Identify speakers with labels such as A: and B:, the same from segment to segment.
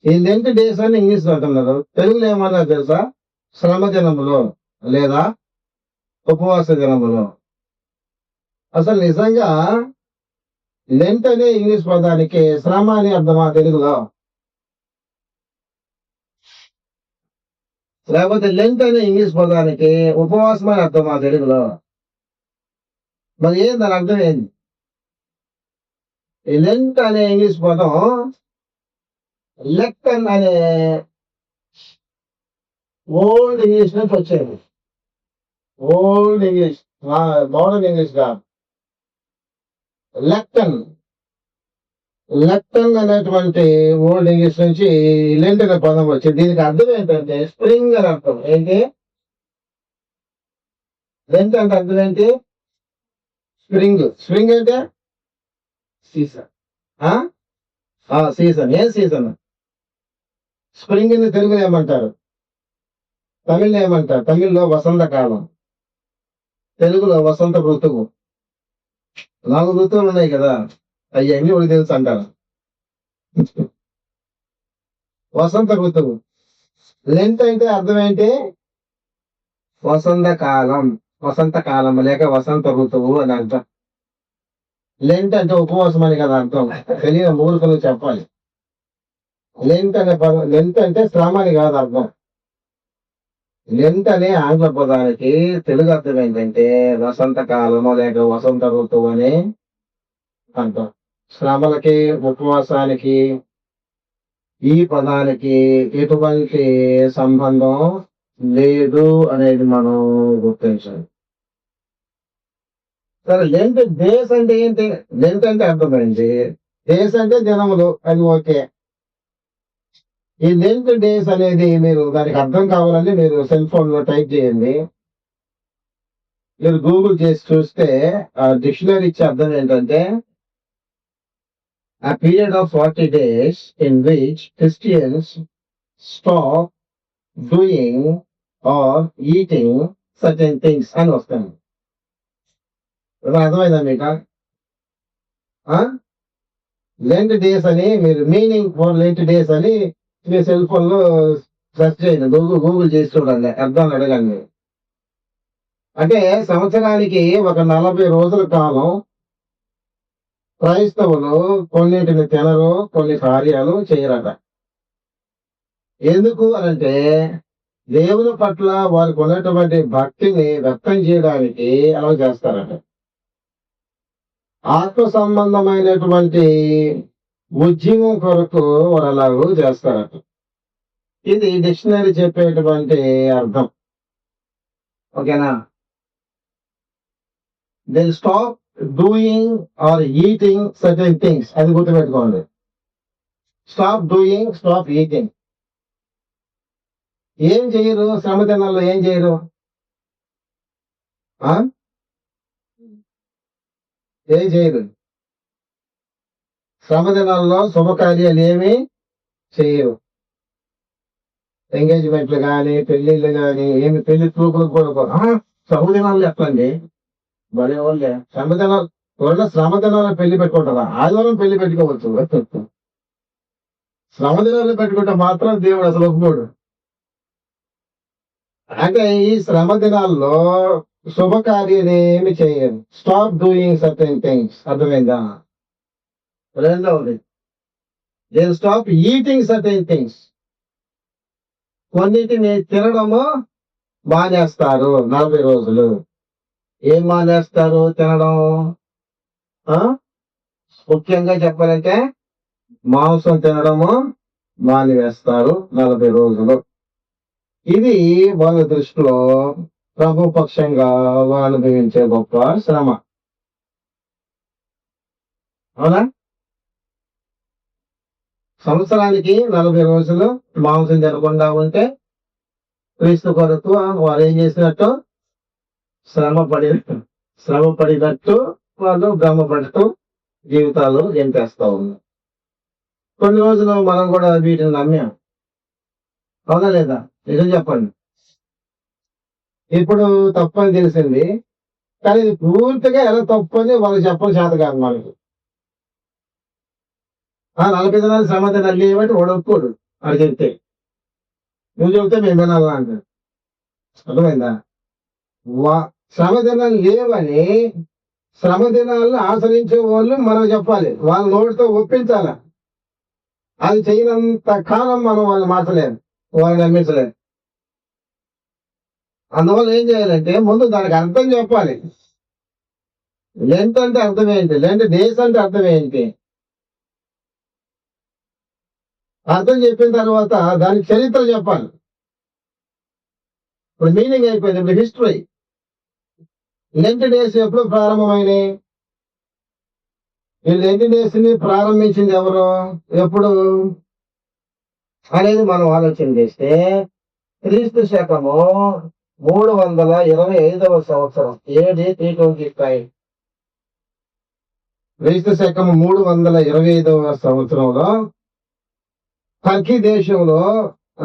A: ఈ Lent days అని English అంటున్నారు, తెలుగులో ఏమన్నా తెలుసా? శ్రమ దినములు లేదా ఉపవాస దినములు. అసలు నిజంగా లెంట్ అనే ఇంగ్లీష్ పదానికి శ్రమ అని అర్థమా తెలుగులో? లేకపోతే లెంట్ అనే ఇంగ్లీష్ పదానికి ఉపవాసం అని అర్థమా తెలుగులో? మరి ఏం దాని అర్థం ఏంది? ఈ లెంట్ అనే ఇంగ్లీష్ పదం లెక్కన్ అనే ఓల్డ్ ఇంగ్లీష్ నుంచి వచ్చేది. ఓల్డ్ ఇంగ్లీష్, మోడర్న్ ఇంగ్లీష్ కాదు. లెక్కన్ లెక్కన్ అనేటువంటి ఓల్డ్ ఇంగ్లీష్ నుంచి లెంట్ అనే పదం వచ్చింది. దీనికి అర్థం ఏంటంటే స్ప్రింగ్ అని అర్థం. ఏంటి లెంట్ అంటే అర్థం ఏంటి? స్ప్రింగ్. స్ప్రింగ్ అంటే సీజన్. సీజన్. ఏం సీజన్? స్ప్రింగ్ ని తెలుగులో ఏమంటారు? తమిళ్లో ఏమంటారు? తమిళ్లో వసంతకాలం, తెలుగులో వసంత ఋతువు. 4 ఋతువులు ఉన్నాయి కదా, అవన్నీ ఒకటి తెలుసు అంటారు. వసంత ఋతువు. లెంట్ అంటే అర్థం ఏంటి? వసంతకాలం, వసంతకాలం లేక వసంత ఋతువు అని అర్థం. లెంట్ అంటే ఉపవాసం అని కదా అర్థం. తెలియని మూర్ఖులు చెప్పాలి. లెంట్ అనే పదం, లెంట్ అంటే శ్రమ అని కాదు అర్థం. లెంట్ అనే ఆంగ్ల పదానికి తెలుగు అర్థం ఏంటంటే వసంతకాలము లేక వసంత ఋతువు అని అర్థం. శ్రమలకి ఉపవాసానికి ఈ పదానికి ఎటువంటి సంబంధం లేదు అనేది మనం గుర్తించాలి. సరే, లెంట్ డేస్ అంటే ఏంటి? లెంట్ అంటే అర్థమైంది, డేస్ అంటే దినములు, అది ఓకే. ఈ లెంట్ డేస్ అనేది మీరు దానికి అర్థం కావాలని మీరు సెల్ ఫోన్ లో టైప్ చేయండి. మీరు గూగుల్ చేసి చూస్తే డిక్షనరీ ఇచ్చే అర్థం ఏంటంటే a period of 40 days in which Christians stop doing or eating certain things అని వస్తాను. అర్థమైందా మీకు? లెంట్ డేస్ అని మీరు మీనింగ్ ఫర్ లెంట్ డేస్ అని మీ సెల్ ఫోన్ లో సెర్చ్ చేయండి, గూగుల్ చేసి చూడండి, అర్థం అడగండి. అంటే సంవత్సరానికి ఒక 40 రోజుల కాలం క్రైస్తవులు కొన్నిటిని తినరు, కొన్ని కార్యాలు చేయరట. ఎందుకు అనంటే దేవుని పట్ల వారికి ఉన్నటువంటి భక్తిని వ్యక్తం చేయడానికి అలా చేస్తారట. ఆత్మ సంబంధమైనటువంటి ఉద్యమం కొరకు వారు అలాగూ చేస్తారట. ఇది డిక్షనరీ చెప్పేటువంటి అర్థం. ఓకేనా? They stop doing or eating certain things, అది గుర్తుపెట్టుకోండి. Stop doing, stop eating. ఏం చేయరు శ్రమ దినాల్లో? ఏం చేయరు? ఏం చేయరు శ్రమ దినాల్లో? శుభకార్యాలు ఏమి చేయరు. ఎంగేజ్మెంట్లు కానీ, పెళ్లిళ్ళు కానీ, ఏమి పెళ్లి చూపులు కూడా శ్రమ దినాల్లో ఎట్లండి? భలే వాళ్ళే. శ్రమ దినాలు త్వరలో శ్రమ దినాల్లో పెళ్లి పెట్టుకుంటారా? ఆదివారం పెళ్లి పెట్టుకోవచ్చు. శ్రమ దినాల్లో పెట్టుకుంటే మాత్రం దేవుడు అసలు ఒప్పుకోడు. అంటే ఈ శ్రమ దినాల్లో శుభకార్యాలు ఏమి చేయరు. Stop doing certain things. అర్థమైందా? రెండవది, they stop eating certain things. కొన్నిటిని తినడము మానేస్తారు 40 రోజులు. ఏం మానేస్తారు తినడం? ముఖ్యంగా చెప్పాలంటే మాంసం తినడము మానివేస్తారు 40 రోజులు. ఇది వాళ్ళ దృష్టిలో ప్రభుపక్షంగా అనుభవించే గొప్ప శ్రమ. అవునా? సంవత్సరానికి 40 రోజులు మాంసం తినకుండా ఉంటే క్రీస్తు కొరకు వారు ఏం చేసినట్టు? శ్రమ పడినట్టు వాళ్ళు భ్రమపడుతూ జీవితాలు ఎంపేస్తా ఉన్నారు. కొన్ని రోజులు మనం కూడా వీటిని నమ్మాం. అవునా లేదా? నిజం చెప్పండి. ఇప్పుడు తప్పని తెలిసింది, కానీ ఇది పూర్తిగా ఎలా తప్పని వాళ్ళకి చెప్పని చేత కాదు మనకి. 40 దినాలు శ్రమ తినాలి ఏమంటే వాడు ఒప్పుకోడు. అది చెప్తే నువ్వు చెబితే మేము వినాలా అంటారు. అర్థమైందా? శ్రమ దినాలు లేవని శ్రమ దినాలను ఆచరించే వాళ్ళు మనం చెప్పాలి, వాళ్ళ నోటితో ఒప్పించాల. అది చేయనంత కాలం మనం వాళ్ళని మార్చలేము, వాళ్ళని నమ్మించలేము. అందువల్ల ఏం చేయాలంటే ముందు దానికి అర్థం చెప్పాలి. లెంట్ అంటే అర్థం ఏంటి, లెంట్ డేస్ అంటే అర్థం ఏంటి, అర్థం చెప్పిన తర్వాత దానికి చరిత్ర చెప్పాలి. ఇప్పుడు మీనింగ్ అయిపోయింది, ఇప్పుడు హిస్టరీ. లెంట్ డేస్ ఎప్పుడు ప్రారంభమైనాయి? ఈ లెంట్ డేస్ ని ప్రారంభించింది ఎవరు, ఎప్పుడు అనేది మనం ఆలోచన చేస్తే క్రీస్తు శకము 325 సంవత్సరం, ఏది 325. క్రీస్తు శకము 325 సంవత్సరంలో టర్కీ దేశంలో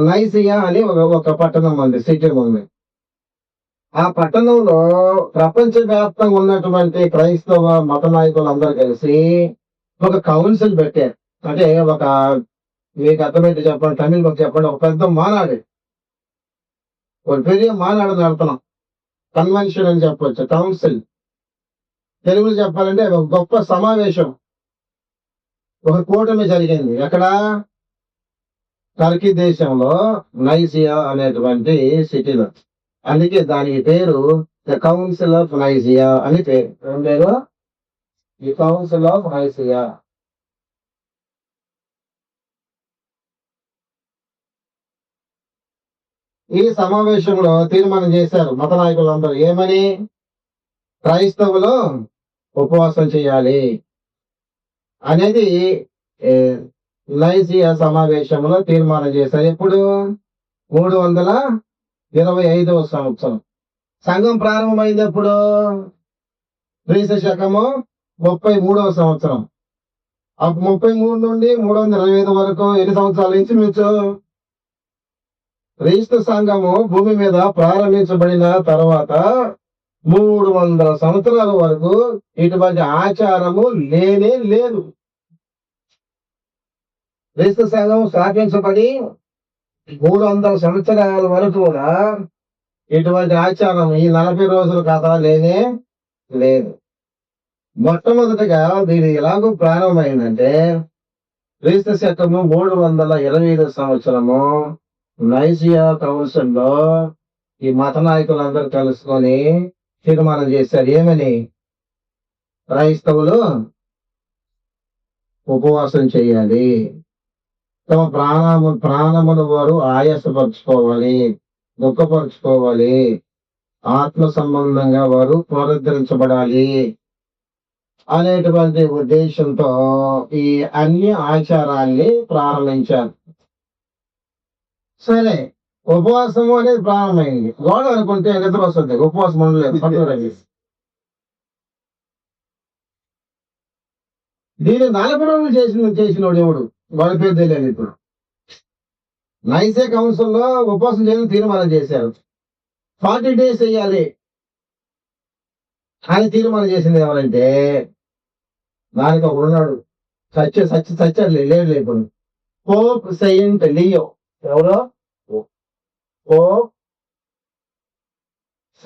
A: నైసియా అని ఒక పట్టణం ఉంది, సిటీ ఉంది. ఆ పట్టణంలో ప్రపంచవ్యాప్తంగా ఉన్నటువంటి క్రైస్తవ మత నాయకులు అందరూ కలిసి ఒక కౌన్సిల్ పెట్టారు. అంటే ఒక, మీకు అర్థమైతే చెప్పండి, తమిళ చెప్పండి, ఒక పెద్ద మానాడు, ఒక పెద్ద మానాడు నడుతున్నాం. కన్వెన్షన్ అని చెప్పొచ్చు, కౌన్సిల్. తెలుగులో చెప్పాలంటే ఒక గొప్ప సమావేశం, ఒక కూటమి జరిగింది. ఎక్కడ? టర్కీ దేశంలో నైసియా అనేటువంటి సిటీలో. అందుకే దానికి పేరు ద కౌన్సిల్ ఆఫ్ నైసియా అని పేరు. ఏం పేరు? The council of Nicaea. ఈ సమావేశంలో తీర్మానం చేశారు మత నాయకులందరూ, ఏమని? క్రైస్తవులు ఉపవాసం చేయాలి అనేది నైసియా సమావేశంలో తీర్మానం చేశారు. ఎప్పుడు? 325 సంవత్సరం. సంఘం ప్రారంభమైంది ఎప్పుడు? క్రీస్తు శకము 33 సంవత్సరం. అప్పుడు 33 నుండి 325 వరకు ఎన్ని సంవత్సరాల నుంచి మించు? క్రీస్తు సంఘము భూమి మీద ప్రారంభించబడిన తర్వాత 300 సంవత్సరాల వరకు ఇటువంటి ఆచారము లేనే లేదు. క్రీస్తు సంఘం స్థాపించబడి 300 సంవత్సరాల వరకు కూడా ఇటువంటి ఆచారం, ఈ 40 రోజుల కథ లేనే లేదు. మొట్టమొదటిగా దీని ఎలాగో ప్రారంభమైందంటే క్రీస్తు శకము 325 సంవత్సరము నైసియా కౌన్సిల్లో ఈ మత నాయకులందరూ కలుసుకొని తీర్మానం చేశారు. ఏమని? క్రైస్తవులు ఉపవాసం చేయాలి, తమ ప్రాణమును వారు ఆయాసపరుచుకోవాలి, దుఃఖపరుచుకోవాలి, ఆత్మ సంబంధంగా వారు పునరుద్ధరించబడాలి అనేటువంటి ఉద్దేశంతో ఈ అన్ని ఆచారాన్ని ప్రారంభించారు. సరే, ఉపవాసము అనేది ప్రారంభమైంది. గోడ అనుకుంటే నిద్ర వస్తుంది, ఉపవాసం ఉండలేదు. దీన్ని 40 రోజులు చేసినోడు ఎవడు? వాడి పేరు తెలియదు. ఇప్పుడు నైసే కౌన్సిల్లో ఉపవాసం చేయడం తీర్మానం చేశారు. 40 days వేయాలి అని తీర్మానం చేసింది ఎవరంటే, దానికి ఒక ఉన్నాడు, సచ్చాడు, లేడు ఇప్పుడు, పోప్ సెయింట్ లియో. ఎవరో? Pope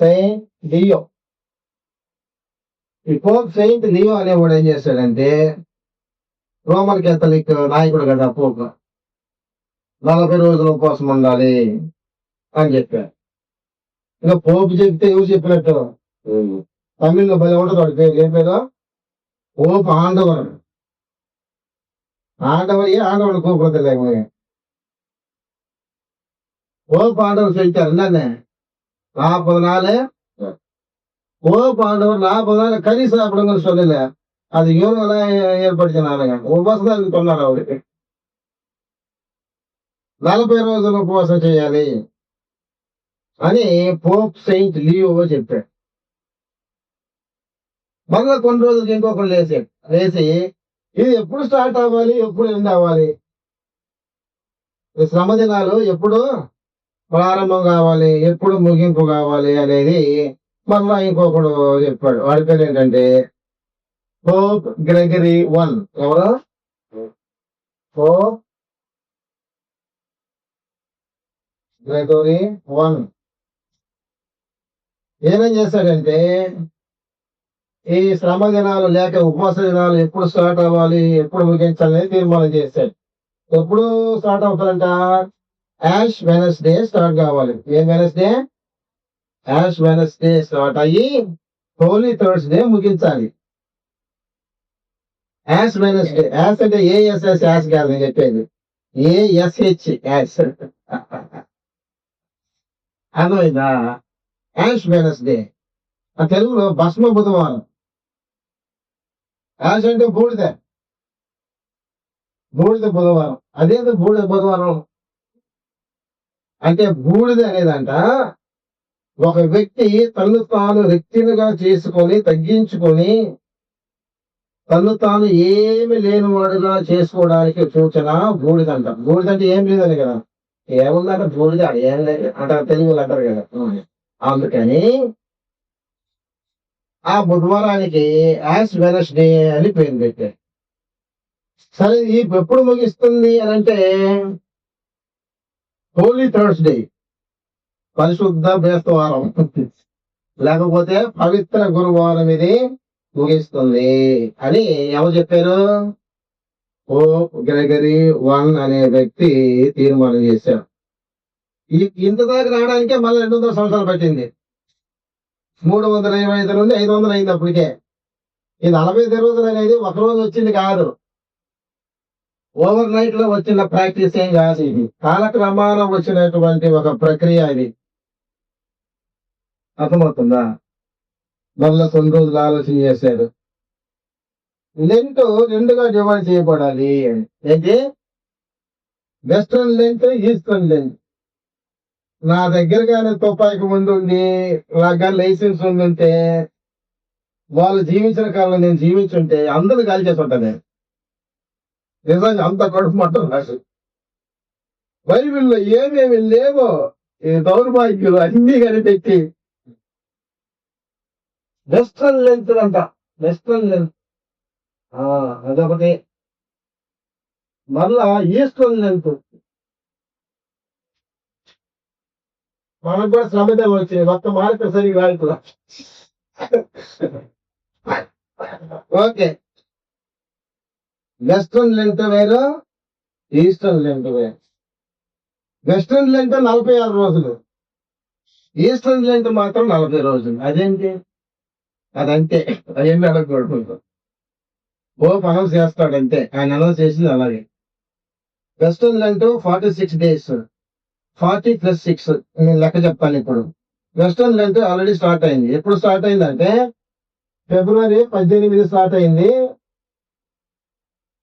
A: Saint Leo. ఈ పోప్ సెయింట్ లియో అనేవాడు ఏం చేశాడంటే, రోమన్ కేథలిక్ నాయకుడు కదా పోప్, 40 రోజులు ఉపవాసం ఉండాలి అని చెప్పారు. ఇంకా పోప్ చెప్తే ఎవరు చెప్పినట్టు? తమిళ్లో భలే ఉంటుంది వాడి పేరు. ఏం పేరు? పోప్ ఆండవర్. ఆండవర్ కూపడత లేకపోతే పోప్ ఆండవర్ చెప్తారు. నన్నే 40 நாள் போப் ஆண்டவர் 40 நாள் கறி சாப்பிடுங்கன்னு சொல்லல, அது இவங்கெல்லாம் ஏற்படுத்தினாருங்க. ఉపవాసం தான் சொன்னாరు. அவருக்கு 40 రోజులు ఉపవాసం చేయాలి అని పోప్ సెయింట్ లియో చెప్పాడు. మళ్ళా కొన్ని రోజులకి ఇంకొకరు లేచి ఇది ఎప్పుడు స్టార్ట్ అవ్వాలి, ఎప్పుడు ఎండ్ అవ్వాలి, ఈ శ్రమ దినాలు ఎప్పుడు ప్రారంభం కావాలి, ఎప్పుడు ముగింపు కావాలి అనేది మళ్ళా ఇంకొకడు చెప్పాడు. వాడి పేరు ఏంటంటే పోప్ గ్రెగరీ I. ఎవరు? పోప్ గ్రెగోరీ 1 ఏమేం చేశాడంటే ఈ శ్రమ దినాలు లేక ఉపవాస దినాలు ఎప్పుడు స్టార్ట్ అవ్వాలి, ఎప్పుడు ముగించాలని తీర్మానం చేశాడు. ఎప్పుడు స్టార్ట్ అవుతారంట? యాష్ వెనస్డే స్టార్ట్ కావాలి. ఏ వెనస్డే? యాష్ వెనస్డే స్టార్ట్ అయ్యి హోలీ థర్స్డే ముగించాలి. యాష్ వెనస్డే, యాష్ అంటే ఏఎస్ఎస్ యాష్ కాదు నేను చెప్పేది, ఏఎస్హెచ్ యాష్. అర్థమైందా? యాష్ వెనస్డే ఆ తెలుగులో భస్మ బుధవారం. యాష్ అంటే బూడిద, బూడిద బుధవారం. అదేంటి బూడిద బుధవారం అంటే? బూడిద అనేదంట ఒక వ్యక్తి తను తాను వ్యక్తిగా చేసుకొని తగ్గించుకొని తను తాను ఏమి లేనివాడుగా చేసుకోవడానికి సూచన బూడిదంట. బూడిద అంటే ఏం లేదని కదా, ఏముందంటే బూడిద ఏం లేదు అంటారు తెలుగులో అంటారు కదా. అందుకని ఆ బుధవారానికి యాష్ వెనస్డే అని పేరు పెట్టారు. సరే ఈ ఎప్పుడు ముగిస్తుంది అని అంటే హోలీ థర్స్డే, పరిశుద్ధ బేస్తవారం, లేకపోతే పవిత్ర గురువారం ఇది ముగిస్తుంది అని ఎవరు చెప్పారు? పోప్ గ్రెగరీ 1 అనే వ్యక్తి తీర్మానం చేశారు. ఇంత దాకా రావడానికే మళ్ళీ 200 సంవత్సరాలు పట్టింది. 325 నుండి 500 అయింది అప్పటికే. ఈ 45 రోజులు అనేది ఒక రోజు వచ్చింది కాదు, ఓవర్ నైట్ లో వచ్చిన ప్రాక్టీస్ ఏం కాదు. ఇది కాలక్రమాన వచ్చినటువంటి ఒక ప్రక్రియ. ఇది అర్థమవుతుందా? మళ్ళీ కొన్ని రోజులు ఆలోచన చేశారు. లెంట్ 2గా డివైడ్ చేయబడాలి. ఏంటి? Western Lent, eastern Lent. నా దగ్గర కానీ తుపాకి ముందు ఉంది, నాకు కానీ లైసెన్స్ ఉందంటే, వాళ్ళు జీవించిన కాలంలో నేను జీవించుంటే అందరూ గాలి చేసి ఉంటాను. నిజంగా అంత కడుపు మట్టం నాకు. బైబిల్లో ఏమేమి లేవో ఈ దౌర్భాగ్యులు అన్ని కనిపెట్టి వెస్ట్రన్ లెంత్ అంట. వెస్ట్రన్ లెంత్ అదొకటి. మళ్ళా ఈస్టర్న్ లెంత్. మనకు కూడా శ్రమదం వచ్చింది, మొత్తం మార్కెట్ సరిగ్గా రాదు. ఓకే, వెస్ట్రన్ లెంత్ వేరు, ఈస్టర్న్ లెంత్ వేరు. వెస్ట్రన్ లెంత్ 46 రోజులు, ఈస్టర్న్ లెంత్ మాత్రం 40 రోజులు. అదేంటి? అదంతే, అవన్నీ అడగకూడదు. పోప్ అనౌన్స్ చేస్తాడంతే, ఆయన అనౌన్స్ చేసింది అలాగే. వెస్ట్రన్ లెంత్ 46 days, 40 + 6 నేను లెక్క చెప్తాను ఇప్పుడు. వెస్ట్రన్ లెంత్ ఆల్రెడీ స్టార్ట్ అయింది. ఎప్పుడు స్టార్ట్ అయిందంటే ఫిబ్రవరి 18 స్టార్ట్ అయింది,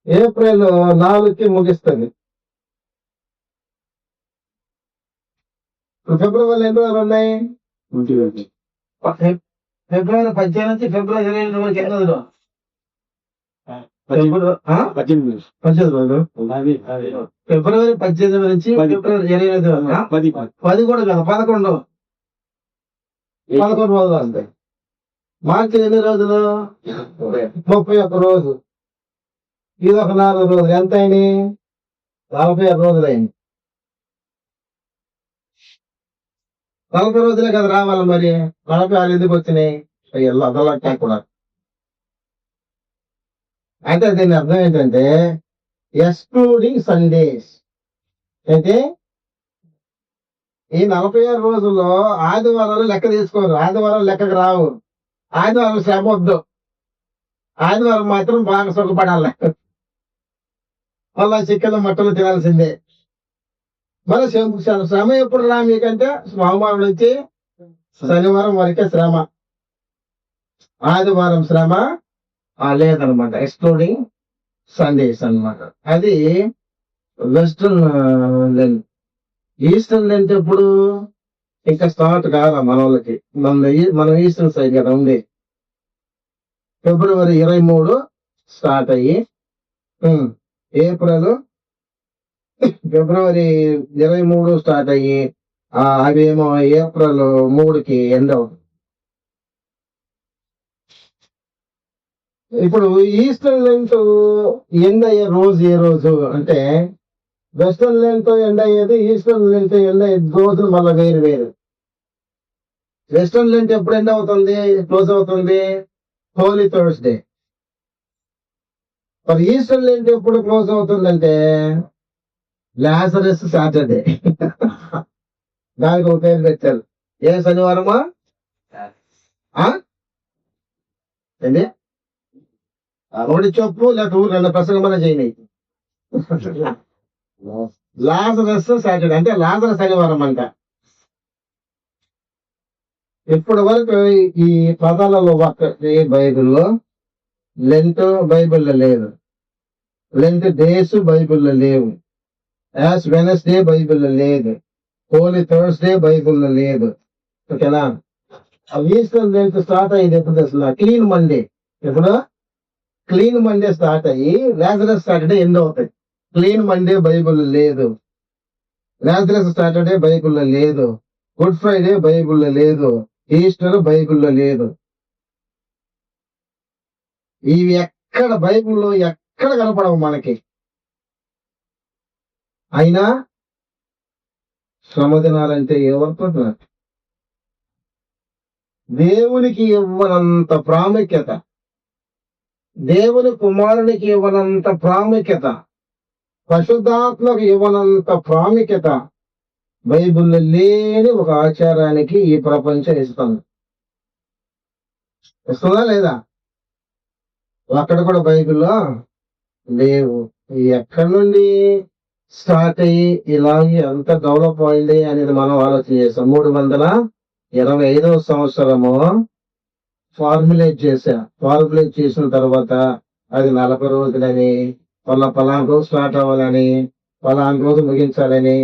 A: ఏప్రిల్ 4కి ముగిస్తుంది. ఫిబ్రవరి ఎన్ని రోజులు ఉన్నాయి? ఫిబ్రవరి 18 నుంచి ఫిబ్రవరి 22 వరకు ఎన్ని రోజులు? 18 రోజులు. ఫిబ్రవరి 18 నుంచి ఫిబ్రవరి 22 వరకు 10 కూడా కాదు, 11 రోజులు వస్తాయి. మార్చి ఎన్ని రోజులు? 31 రోజు. ఇది ఒక 4 రోజులు. ఎంత అయింది? 46 రోజులు అయింది. 40 రోజులే కదా రావాలి, మరి 46 ఎందుకు వచ్చినాయి? అదలట్టా కూడా. అయితే దీని అర్థం ఏంటంటే ఎక్స్క్లూడింగ్ సండేస్. అయితే ఈ 46 రోజుల్లో ఆదివారాలు లెక్క తీసుకోరు, ఆదివారం లెక్కకు రావు. ఆదివారం శ్రమ వద్దు, ఆదివారం మాత్రం బాగా సుఖపడాలి. మళ్ళా చికెన్ మట్టలు తినాల్సిందే. మరి శ్రమ ఎప్పుడు రా మీకంటే సోమవారం నుంచి శనివారం వరకే శ్రమ, ఆదివారం శ్రమ లేదనమాట. ఎక్స్క్లూడింగ్ సండేస్ అనమాట. అది వెస్ట్రన్ లెంత్. ఈస్టర్న్ లెంత్ ఎప్పుడు? ఇంకా స్టార్ట్ కాదా మన వాళ్ళకి. మనం ఈస్టర్న్ సైడ్ కదా ఉంది. ఫిబ్రవరి 23 స్టార్ట్ అయ్యి ఫిబ్రవరి 23 స్టార్ట్ అయ్యి అవేమో ఏప్రిల్ 3కి ఎండ్ అవుతుంది. ఇప్పుడు ఈస్టర్ లెంత్ ఎండ్ అయ్యే రోజు ఏ రోజు అంటే వెస్టర్న్ లెంత్ తో ఎండ్ అయ్యేది, ఈస్టర్న్ లెంత్ ఎండ్ అయ్యేది రోజులు మళ్ళీ వేరు వేరు. వెస్టర్న్ లెంత్ ఎప్పుడు ఎండ్ అవుతుంది, క్లోజ్ అవుతుంది? హోలీ థర్స్డే. మరి ఈస్టర్న్ లెంత్ ఎప్పుడు క్లోజ్ అవుతుందంటే లాజరస్ సాటర్డే. దానికి ఒక పేరు పెట్టారు. ఏ శనివారమా? ఏంటి? ఒకటి చెప్పు, లేకపోతే ఊరు రెండు ప్రసంగమనే చేయని. లాజరస్ సాటర్డే అంటే లాజరస్ శనివారం అంట. ఇప్పటి వరకు ఈ పదాలలో బైబిల్లో లెంట్ బైబిల్లో లేదు, లెంట్ డేస్ బైబిల్లో లేవు, యాష్ వెనస్డే బైబిల్లో లేదు, హోలీ థర్స్డే బైబిల్లో లేదు. ఓకేనా? ఈస్టర్ లెంట్ స్టార్ట్ అయ్యేది ఎప్పుడు అసలు? Clean Monday. ఎప్పుడు? క్లీన్ మండే స్టార్ట్ అయ్యి లాజరస్ సాటర్డే ఎండ్ అవుతాయి. క్లీన్ మండే బైబిల్లో లేదు, లాజరస్ సాటర్డే బైబిల్లో లేదు, గుడ్ ఫ్రైడే బైబిల్లో లేదు, ఈస్టర్ బైబిల్లో లేదు. ఇవి ఎక్కడ బైబిల్లో ఎక్కడ కనపడవు మనకి. అయినా శ్రమ దినాలంటే ఏమనుకుంటున్నారు? దేవునికి ఇవ్వనంత ప్రాముఖ్యత, దేవుని కుమారునికి ఇవ్వనంత ప్రాముఖ్యత, పరిశుద్ధాత్మకు ఇవ్వనంత ప్రాముఖ్యత బైబిల్లో లేని ఒక ఆచారానికి ఈ ప్రపంచం ఇస్తుంది. ఇస్తుందా లేదా? అక్కడ కూడా బైబిల్లో లేవు. ఎక్కడి నుండి స్టార్ట్ అయ్యి ఇలాగే అంత డెవలప్ అయింది అనేది మనం ఆలోచన చేస్తాం. 325వ సంవత్సరము ఫార్ములేట్ చేసిన తర్వాత అది 40 రోజులని, పలానా రోజు స్టార్ట్ అవ్వాలని, పలానా రోజు ముగించాలని,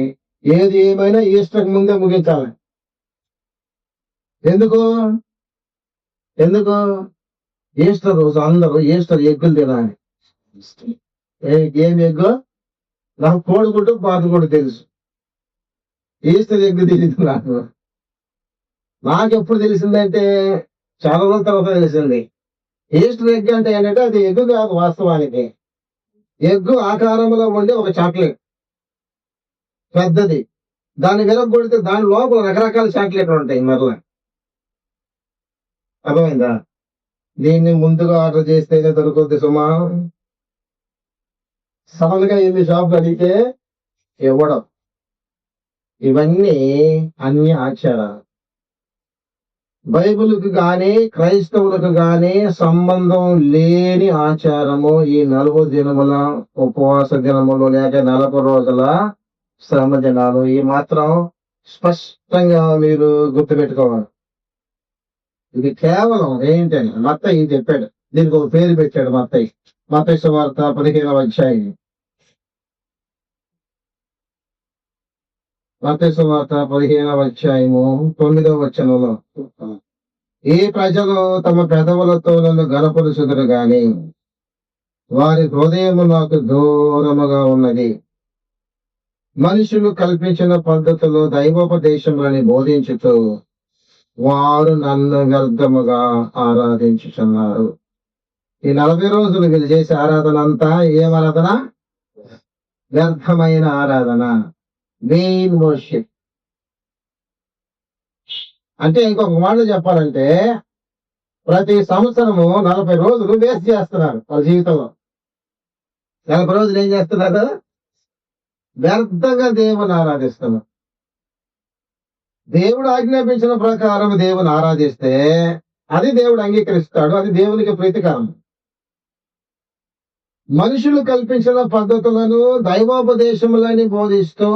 A: ఏది ఏమైనా ఈస్టర్ ముందే ముగించాలి. ఎందుకు? ఈస్టర్ రోజు అందరూ ఈస్టర్ ఎగ్గులు తినాలి. ఏం ఎగ్గు? నాకు కోడిగుడ్డు బాతుగుడ్డు తెలుసు, ఈస్టర్ ఎగ్గు తెలియదు నాకెప్పుడు తెలిసిందంటే చాలా రోజుల తర్వాత తెలిసింది. ఈస్టర్ ఎగ్ అంటే ఏంటంటే అది ఎగ్గు కాదు, వాస్తవానికి ఎగ్గు ఆకారంలో ఉండే ఒక చాక్లెట్ పెద్దది. దాన్ని విరగొడితే దాని లోపల రకరకాల చాక్లెట్లు ఉంటాయి. మరలా అర్థమైందా? దీన్ని ముందుగా ఆర్డర్ చేస్తేనే దొరుకుద్ది సుమా. సడన్ గా ఎన్ని షాపులు అడిగితే ఇవ్వడం. ఇవన్నీ అన్ని ఆచారాలు. బైబిల్కి కానీ క్రైస్తవులకు కానీ సంబంధం లేని ఆచారము ఈ 40 దినముల ఉపవాస దినములు లేక 40 రోజుల శ్రమ దినాలు. ఈ మాత్రం స్పష్టంగా మీరు గుర్తుపెట్టుకోవాలి. ఇది కేవలం ఏంటని మత్తయి చెప్పాడు. దీనికి ఒక పేరు పెట్టాడు మత్తయి సువార్త 15వ అధ్యాయం. మత్తయి సువార్త 15వ అధ్యాయము 9వ వచనంలో, ఏ ప్రజలు తమ పెదవులతో నన్ను గనపరుచుదురు గాని వారి హృదయము నాకు దూరముగా ఉన్నది. మనుషులు కల్పించిన పద్ధతులు దైవోపదేశములని బోధించుతూ వారు నన్ను వ్యర్థముగా ఆరాధించుచున్నారు. ఈ 40 రోజులు వీళ్ళు చేసే ఆరాధన అంతా ఏం ఆరాధన? వ్యర్థమైన ఆరాధన, వెయిన్ వర్షిప్. అంటే ఇంకొక మాట చెప్పాలంటే ప్రతి సంవత్సరము 40 రోజులు వేస్ట్ చేస్తున్నారు వాళ్ళ జీవితంలో. 40 రోజులు ఏం చేస్తున్నారు? వ్యర్థంగా దేవుని ఆరాధిస్తున్నారు. దేవుడు ఆజ్ఞాపించిన ప్రకారం దేవుని ఆరాధిస్తే అది దేవుడు అంగీకరిస్తాడు, అది దేవునికి ప్రీతికరం. మనుషులు కల్పించిన పద్ధతులను దైవోపదేశములని బోధిస్తూ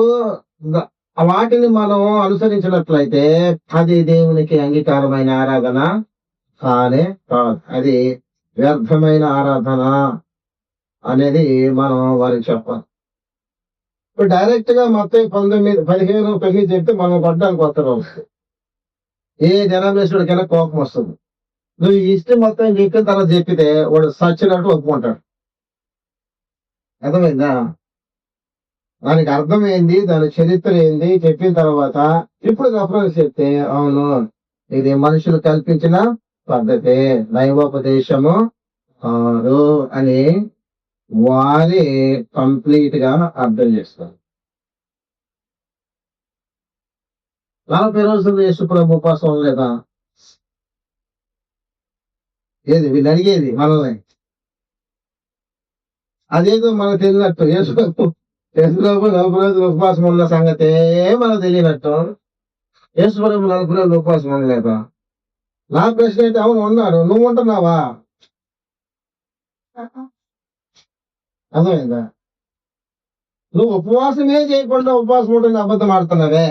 A: వాటిని మనం అనుసరించినట్లయితే అది దేవునికి అంగీకారమైన ఆరాధన కానే కాదు, అది వ్యర్థమైన ఆరాధన అనేది మనం వారికి చెప్పాలి. ఇప్పుడు డైరెక్ట్ గా మొత్తం 15 చెప్తే మనం పడ్డానికి వస్తాం. ఏ జనరేషన్కైనా కోపం వస్తుంది. నువ్వు ఇష్టం మొత్తం చెప్పిన తర్వాత చెప్పితే వాడు సచ్చినట్టు ఒప్పుకుంటాడు. అర్థమైందా? దానికి అర్థం ఏంది, దాని చరిత్ర ఏంది చెప్పిన తర్వాత ఇప్పుడు రెఫరెన్స్ చెప్తే అవును ఇది మనుషులు కల్పించిన పద్ధతి, దైవోపదేశము కాదు అని వారి కంప్లీట్ గా అర్థం చేస్తారు. 40 రోజులు యేసు ప్రభు ఉపవాసం ఉండలేదా? ఏది వీళ్ళు అడిగేది మనల్ని. అదేదో మనకు తెలియనట్టు యేసు ప్రభు 40 రోజులు ఉపవాసం ఉన్న సంగతే మనకు తెలియనట్టు యేసు ప్రభు 40 రోజులు ఉపవాసం ఉండలేదా? నా ప్రశ్న అయితే అవును ఉన్నాడు. నువ్వు ఉంటున్నావా? అర్థమైందా? నువ్వు ఉపవాసమే చేయకుండా ఉపవాసం ఉంటుంది అబద్ధం ఆడుతున్నావే.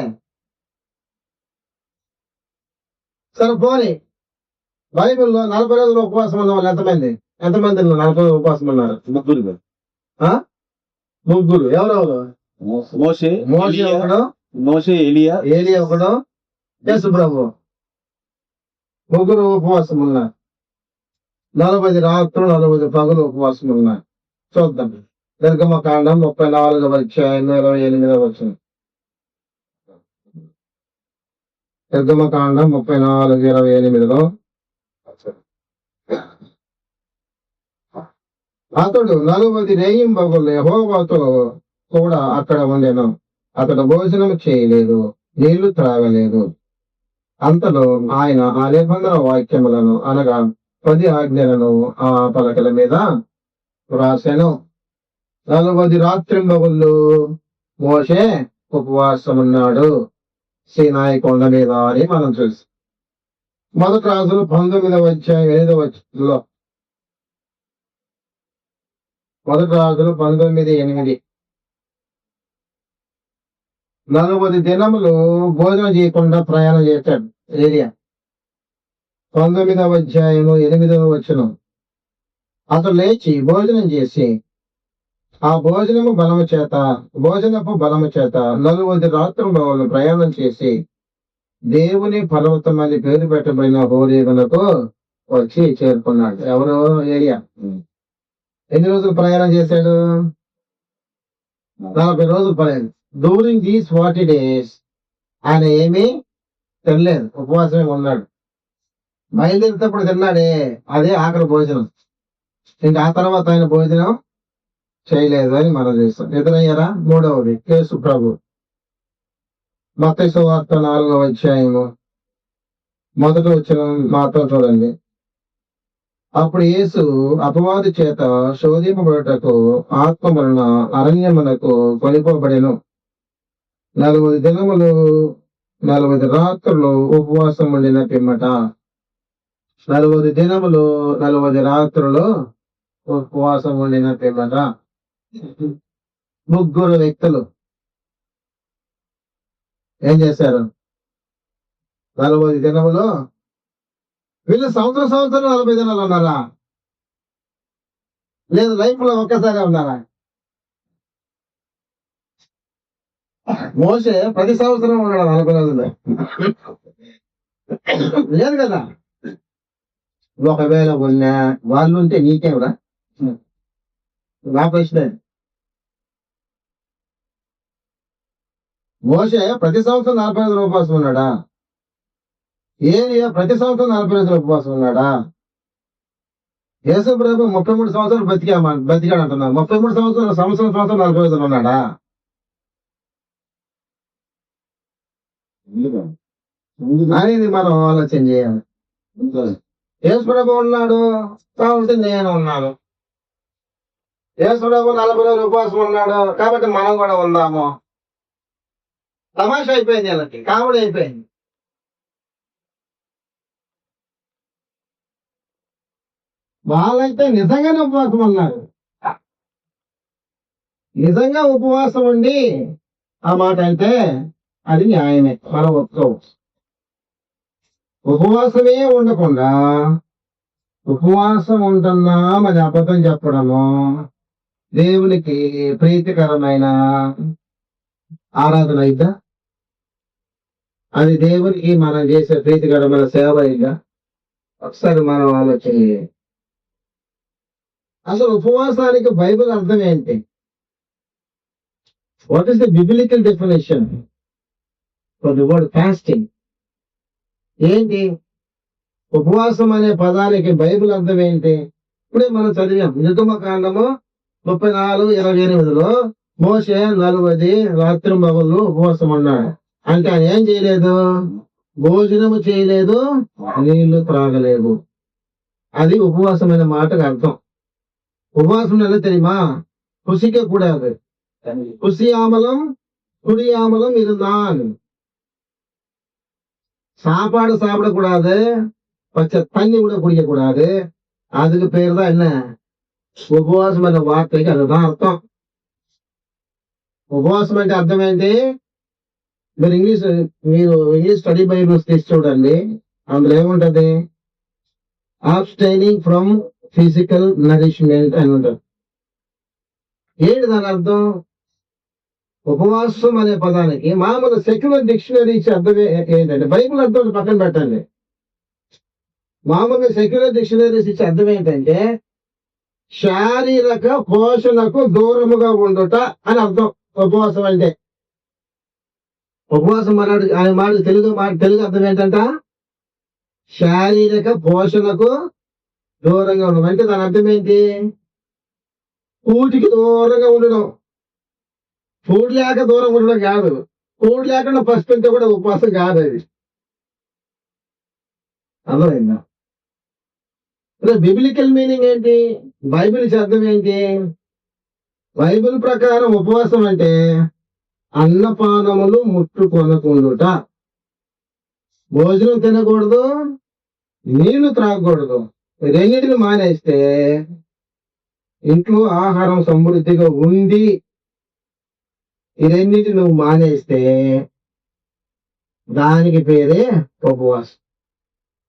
A: సరే పోనీ బైబిల్లో 40 రోజులు ఉపవాసం ఉన్న వాళ్ళు ఎంతమంది? 40 రోజులు ఉపవాసం ఉన్నారు? ముగ్గురు. ఎవరెవరు?
B: మోషే
A: ఒకడు, ఏలియా ఒకడు, యేసు ప్రభు. ముగ్గురు ఉపవాసం ఉన్నారు. 40 రాత్రులు 40 పగలు ఉపవాసం ఉన్నారు. చూద్దాం. నిర్గమకాండం 34వ అధ్యాయం 28వ వచనం. నిర్గమకాండం 34:28లో అతడు 40 రేయింబగళ్ళు యెహోవాతో కూడా అక్కడ ఉండెను. అతడు భోజనం చేయలేదు, నీళ్లు త్రాగలేదు. అంతలో ఆయన ఆ నిబంధన వాక్యములను అనగా 10 ఆజ్ఞలను ఆ పలకల మీద రాసెను. 40 రాత్రింబగళ్ళు మోషే ఉపవాసమున్నాడు సీనాయి కొండ మీద అని మనం చూసి మొదటి రాజులు 19వ అధ్యాయం 8వ వచనంలో మొదటి రాజులు 19:8 40 దినములు భోజనం చేయకుండా ప్రయాణం చేశాడు ఏలియా. 19వ అధ్యాయము 8వ వచనం. అతడు లేచి భోజనం చేసి ఆ భోజనపు బలము చేత 40 రాత్రులు ప్రయాణం చేసి దేవుని పర్వతం అని పేరు పెట్టబడిన హోరేబునకు వచ్చి చేరుకున్నాడు. ఎవరు? ఏలియా. ఎన్ని రోజులు ప్రయాణం చేశాడు? 40 రోజులు ప్రయాణం. డ్యూరింగ్ దీస్ 40 days ఆయన ఏమీ తినలేదు, ఉపవాసమే ఉన్నాడు. బయలుదేరేటప్పుడు తిన్నాడే, అదే ఆఖరి భోజనం. ఇంకా ఆ తర్వాత ఆయన భోజనం చేయలేదు అని మనం చూస్తాం. ఎదురయ్యారా? 3వది యేసు ప్రభు. మత్తయి సువార్త 4వ అధ్యాయము 1వ వచనం మాత్రం చూడండి. అప్పుడు యేసు అపవాది చేత శోధింపబడుటకు ఆత్మ వలన అరణ్యమునకు కొనిపోబడెను. 40 దినములు 40 రాత్రులు ఉపవాసం ఉండిన పిమ్మట 40 దినములు 40 రాత్రులు ఉపవాసం ఉండిన పిమ్మట ముగ్గురు వ్యక్తులు ఏం చేశారు? 40 దినములు. వీళ్ళు సంవత్సరం 40 దినాలు ఉన్నారా? లేదు, లైఫ్ లో ఒక్కసారి ఉన్నారా? మోషే ప్రతి సంవత్సరం ఉన్నాడు 40 రోజులు. లేదు కదా. ఒకవేళ ఉన్నా వాళ్ళు ఉంటే నీకేమరా? నా ప్రశ్న. మోషే ప్రతి సంవత్సరం 40 రోజులు ఉపవాసం ఉన్నాడా? ఏలియా ప్రతి సంవత్సరం 40 రోజులు ఉపవాసం ఉన్నాడా? యేసు ప్రభు 33 సంవత్సరాలు బతికాడు అంటున్నారు. 33 సంవత్సరం 40 రోజులు ఉన్నాడా? అనేది మనం ఆలోచన చేయాలి. యేసు ప్రభు ఉన్నాడు కాబట్టి నేను ఉన్నాను. యేసు ప్రభు 40 రోజులు ఉపవాసం ఉన్నాడు కాబట్టి మనం కూడా ఉందాము. తమాషా అయిపోయింది, వాళ్ళకి కామెడీ అయిపోయింది. వాళ్ళైతే నిజంగానే ఉపవాసం ఉన్నారు. నిజంగా ఉపవాసం ఉండి ఆ మాట అంటే అది న్యాయమే, మనం ఒప్పుకోవచ్చు. ఉపవాసమే ఉండకుండా ఉపవాసం ఉంటున్నామని అబద్ధం చెప్పడము దేవునికి ప్రీతికరమైన ఆరాధన అయిద్దా? అది దేవునికి మనం చేసే ప్రీతికరమైన సేవ అయిద్దా? ఒకసారి మనం ఆలోచన చేయాలి. అసలు ఉపవాసానికి బైబిల్ అర్థం ఏంటి? What is the biblical definition for the word fasting? ఏంటి ఉపవాసం అనే పదానికి బైబిల్ అర్థం ఏంటి? ఇప్పుడే మనం చదివాం. నిర్గమకాండము 34:28లో మోషే 40 రాత్రింబగళ్ళు ఉపవాసం ఉన్నాడు. అంటే ఆయన ఏం చేయలేదు, భోజనము చేయలేదు, నీళ్లు త్రాగలేదు. అది ఉపవాసమైన మాటకు అర్థం. ఉపవాసం ఎలా தெரியுமா, புசிக்க கூடாது, புசியாமலும் குடியாமலும் இருந்தான். சாப்பாடு சாப்பிடக்கூடாது, பச்சை தண்ணி கூட குடிக்க கூடாது. அதுக்கு பேர் தான் என்ன, ఉపవాసం అనే వార్తకి அதுதான் అర్థం. ఉపవాసం అంటే అర్థం ఏంటి, మీరు ఇంగ్లీష్ స్టడీ బైబుల్స్ తీసి చూడండి, అందులో ఏముంటది, అబ్స్టైనింగ్ ఫ్రమ్ ఫిజికల్ నరిష్మెంట్ అని ఉంటుంది. ఏంటి దాని అర్థం, ఉపవాసం అనే పదానికి మామూలు సెక్యులర్ డిక్షనరీ ఇచ్చే అర్థం ఏంటంటే, బైబిల్ అర్థం పక్కన పెట్టండి, మామూలుగా సెక్యులర్ డిక్షనరీస్ ఇచ్చే అర్థం ఏంటంటే శారీరక పోషణకు దూరముగా ఉండుట అని అర్థం. ఉపవాసం అంటే ఉపవాసం అన్నాడు ఆయన మాట తెలుగు అర్థం ఏంటంట, శారీరక పోషణకు దూరంగా ఉండడం. అంటే దాని అర్థం ఏంటి, కూటికి దూరంగా ఉండడం. ఫుడ్ లేక దూరం ఉండడం కాదు, ఫుడ్ లేకుండా ఫస్ట్ ఉంటే కూడా ఉపవాసం కాదు. అది అర్థమైందా? బిబిలికల్ మీనింగ్ ఏంటి, బైబిల్ అర్థం ఏంటి, బైబిల్ ప్రకారం ఉపవాసం అంటే అన్నపానములు ముట్టుకొనకుండుట, భోజనం తినకూడదు, నీళ్లు త్రాగకూడదు. రెండింటిని మానేస్తే ఇంట్లో ఆహారం సమృద్ధిగా ఉంది, ఈ రెండింటిని నువ్వు మానేస్తే దానికి పేరే ఉపవాసం.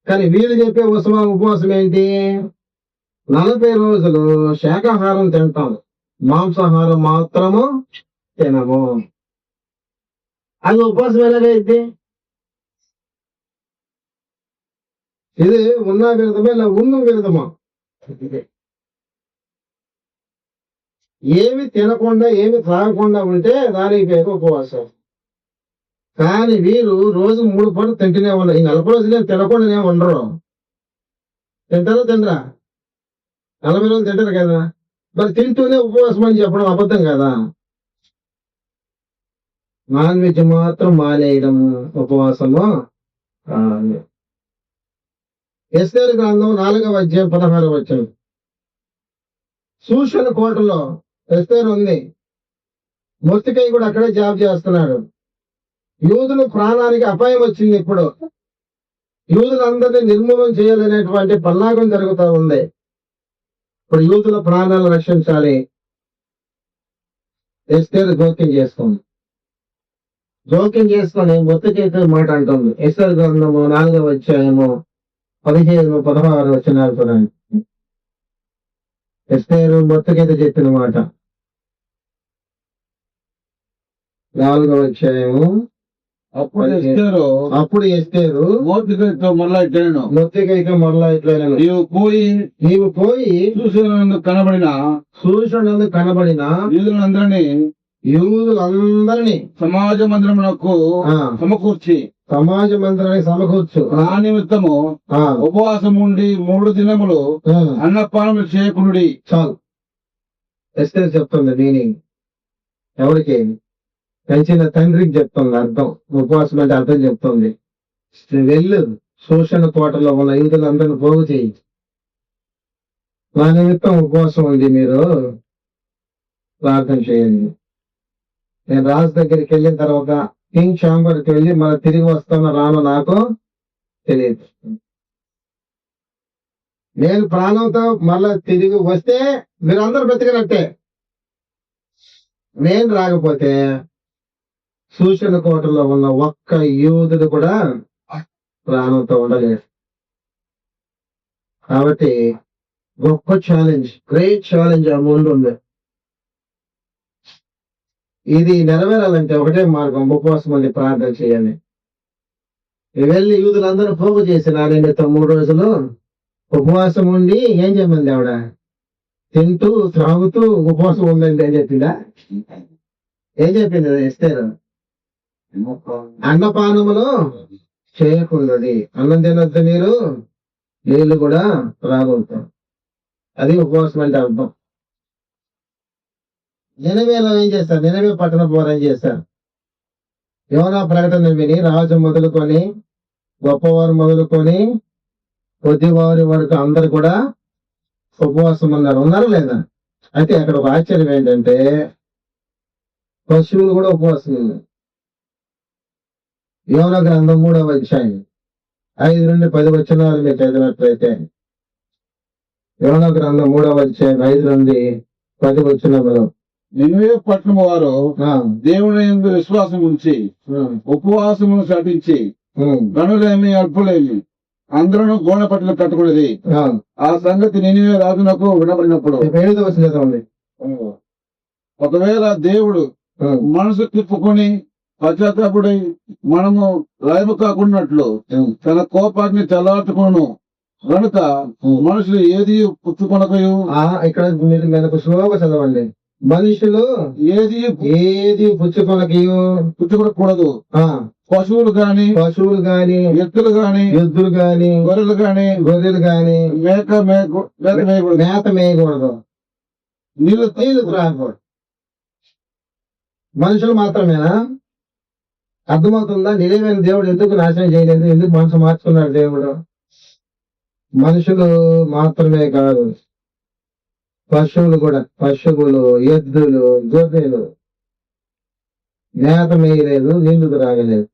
A: కానీ వీళ్ళు చెప్పే ఉపవాసం ఏంటి, 40 రోజులు శాకాహారం తింటాం, మాంసాహారం మాత్రము తినము. అది ఉపవాసం ఎలాగైతే, ఇది ఉన్న విరదమా ఇలా ఉన్న విరదమా, ఏమి తినకుండా ఏమి త్రాగకుండా ఉంటే దానికి పేరు ఉపవాసం. కానీ వీరు రోజు 3 పూటలు తింటూనే ఉన్నారు. ఈ 40 రోజులు తినకుండానే ఉండరు. తింటారా తినరా, 40 రోజులు తింటారు కదా, మరి తింటూనే ఉపవాసం అని చెప్పడం అబద్ధం కదా. నాన్ వెజ్ మాత్రం మానేయడం ఉపవాసము. ఎస్తేరు గ్రంథం 4వ అధ్యాయం 16వ వచనం. సూషణ కోటలో ఎస్తేరు ఉంది, మొర్దెకై కూడా అక్కడే జాబ్ చేస్తున్నాడు. యూదుల ప్రాణానికి అపాయం వచ్చింది. ఇప్పుడు యూదులందరినీ నిర్మూలన చేయాలనేటువంటి పన్నాగం జరుగుతూ ఉంది. ఇప్పుడు యూదుల ప్రాణాలను రక్షించాలి. ఎస్తేరు జోక్యం చేసుకొని మొర్దెకైతో మాట అంటుంది. ఎస్తేరు గ్రంథము 4వ అధ్యాయము 15-16 వచనాలు చూడండి. ఎస్తేరు మొర్దెకైతో చెప్పిన మాట, 4వ అధ్యాయము. అప్పుడు ఎస్తేరు మొర్దెకైతో మరలా ఇట్లైన, నీవు పోయి సూచనలు కనబడిన యూదులందరినీ సమాజ మందిరానికి సమకూర్చు. నా నిమిత్తము ఉపవాసం ఉండి 3 దినములు అన్నపానములు చేయకుడి. చాలు, ఎస్తేరు చెప్తుంది మీనింగ్. ఎవరికి, పెంచిన తండ్రికి చెప్తుంది అర్థం. ఉపవాసం అంటే అర్థం చెప్తుంది. వెళ్ళు, శోషణ కోటలో ఉన్న యూదులందరిని పోగు చేయి, నా నిమిత్తం ఉపవాసం ఉంది, మీరు ప్రార్థన చేయండి. నేను రాజు దగ్గరికి వెళ్ళిన తర్వాత కింగ్ ఛాంబర్కి వెళ్ళి మళ్ళీ తిరిగి వస్తానో రానో నాకు తెలియదు. నేను ప్రాణంతో మళ్ళా తిరిగి వస్తే మీరందరూ బ్రతికినట్టే. నేను రాకపోతే సూచన కోటలో ఉన్న ఒక్క యూదుడు కూడా ప్రాణంతో ఉండలేదు. కాబట్టి గొప్ప ఛాలెంజ్, గ్రేట్ ఛాలెంజ్ ఆ ముందు ఉంది. ఇది నెరవేరాలంటే ఒకటే మార్గం, ఉపవాసం అని ప్రార్థన చేయాలి. వెళ్ళి యూదులందరూ పోగు చేసి నా నిమిత్తం 3 రోజులు ఉపవాసం ఉండి ఏం చేయమంది ఆవిడ, తింటూ త్రాగుతూ ఉపవాసం ఉందండి అని చెప్పిందా? ఏం చెప్పింది ఎస్తేరు? అన్నపానములు చేయకుండా, అన్నం తినొద్దు మీరు, నీళ్లు కూడా త్రాగొద్దు. అది ఉపవాసం అంటే అర్థం. నినవేలో ఏం చేస్తారు, నినవే పట్టణ పోరు ఏం చేస్తారు, యోనా ప్రకటన విని రాజు మొదలుకొని గొప్పవారు మొదలుకొని కొద్దివారి వరకు అందరు కూడా ఉపవాసం ఉన్నారా లేదా? అయితే అక్కడ ఒక ఆశ్చర్యం ఏంటంటే పశువులు కూడా ఉపవాసం ఉన్నాయి. యోనా గ్రంథం 3వ అధ్యాయం 5-10 వచనాలు మీరు చదివినట్లయితే, యోనా గ్రంథం 3వ అధ్యాయం 5-10 వచనములు.
B: నినివే పట్టణం వారు దేవుని యందు విశ్వాసం ఉంచి ఉపవాసమును శపించి గనులేమి అల్పులేమి అందరూ గోడ పట్టలు కట్టుకున్నది. ఆ సంగతి నినివే రాజునకు వినబడినప్పుడు
A: 7వ వచనం చదవండి.
B: ఒకవేళ దేవుడు మనసు తిప్పుకొని పశ్చాత్తాపుడై మనము లైవ్ కాకున్నట్లు తన కోపాన్ని చల్లార్చుకోను కనుక మనుషులు ఏది పుచ్చుకొనకయు.
A: ఇక్కడ మీరు మనకు స్లోగా చదవండి. మనుషులు ఏది పుచ్చుకొనకూడదు.
B: పశువులు గాని ఎద్దులు గాని గొర్రెలు గాని మేత
A: మేయకూడదు. నీళ్లు త్రాగకూడదు. మనుషులు మాత్రమేనా? అర్థమవుతుందా? నిజమైన దేవుడు ఎందుకు నాశనం చేయలేదు? ఎందుకు మనసు మార్చుకున్నాడు దేవుడు? మనుషులు మాత్రమే కాదు, పశువులు కూడా. పశువులు, ఎద్దులు, గొర్రెలు మేత మేయలేదు, నీళ్లు త్రాగలేదు.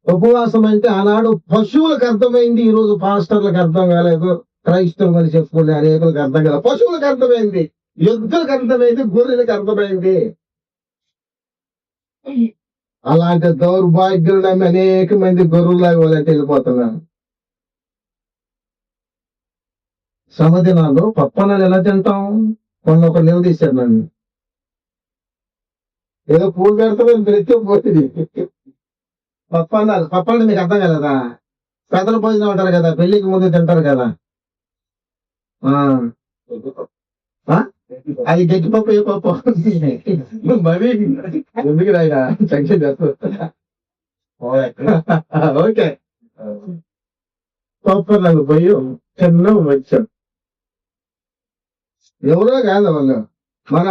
A: ఉపవాసం అంటే ఆనాడు పశువులకు అర్థమైంది, ఈ రోజు పాస్టర్లకు అర్థం కాలేదు, క్రైస్తవులు అని చెప్పుకునే అనేకులకు అర్థం కాలేదు. పశువులకు అర్థమైంది, ఎద్దులకు అర్థమైంది, గొర్రెలకు అర్థమైంది. అలాంటి దౌర్భాగ్యులు నమ్మి అనేక మంది గొర్రెలాగా వాళ్ళంటే వెళ్ళిపోతున్నారు. శ్రమదినాలు పప్పనాలు ఎలా తింటాం? ఒక నిలదీశారు నన్ను. ఏదో పూలు పెడతామని పెడితే పోతుంది. పప్పండి మీకు అర్థం కలదా? పెద్దల భోజనం ఉంటారు కదా, పెళ్లికి ముందు తింటారు కదా. అది గట్టిపప్పు, ఏ పప్పు మరి ఎందుకు రాయినా సంఖ్య ఓకే. పప్పనాలు పోయి చిన్న వచ్చాం. ఎవరో కాదు వాళ్ళు, మన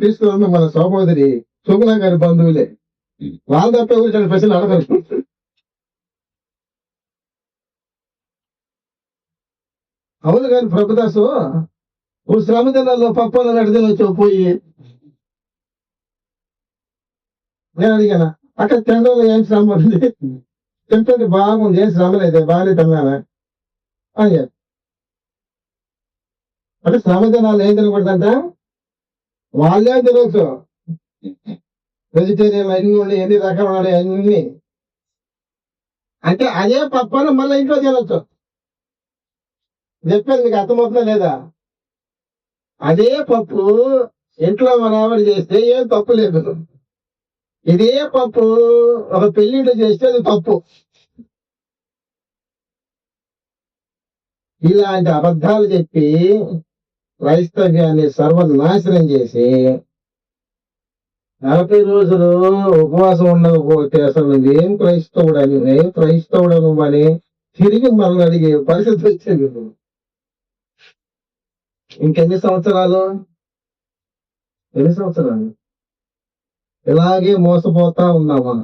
A: తీసుకున్న మన సోమోదరి సుగుణ గారి బంధువులే. వాళ్ళు తప్ప ఎవరు చాలా ప్రశ్నలు అడగరు. అవును కానీ ప్రభుదాసు ఇప్పుడు శ్రమ దినాల్లో పప్పాలు అడిగిన వచ్చావు పోయి. నేను అడిగాను, అక్కడ తినడంలో ఏం శ్రమ ఉంది? తింటుంటే బాగుంది, ఏం శ్రమ లేదే, బాగానే తిన్నానా అని. అంటే శ్రమ దినాలు ఏం తినకూడదంట? వాళ్ళే తినవచ్చు. వెజిటేరియన్ అన్ని ఉన్నాయి, ఎన్ని రకాలు ఉన్నాయి అన్ని. అంటే అదే పప్పాను మళ్ళీ ఇంట్లో తినొచ్చు. చెప్పాను మీకు, అర్థమవుతుందా లేదా? అదే పప్పు ఇంట్లో మన ఆవిడ చేస్తే ఏం తప్పు లేదు. ఇదే పప్పు ఒక పెళ్లింట్లో చేస్తే అది తప్పు. ఇలాంటి అబద్ధాలు చెప్పి క్రైస్తవ్యాన్ని సర్వనాశనం చేసి 40 రోజులు ఉపవాసం ఉండకపోతే అసలు నువ్వేం క్రైస్తవుడు నువ్వని తిరిగి మనల్ని అడిగే పరిస్థితి వచ్చింది. ఇంకెన్ని సంవత్సరాలు ఇలాగే మోసపోతా ఉన్నామా?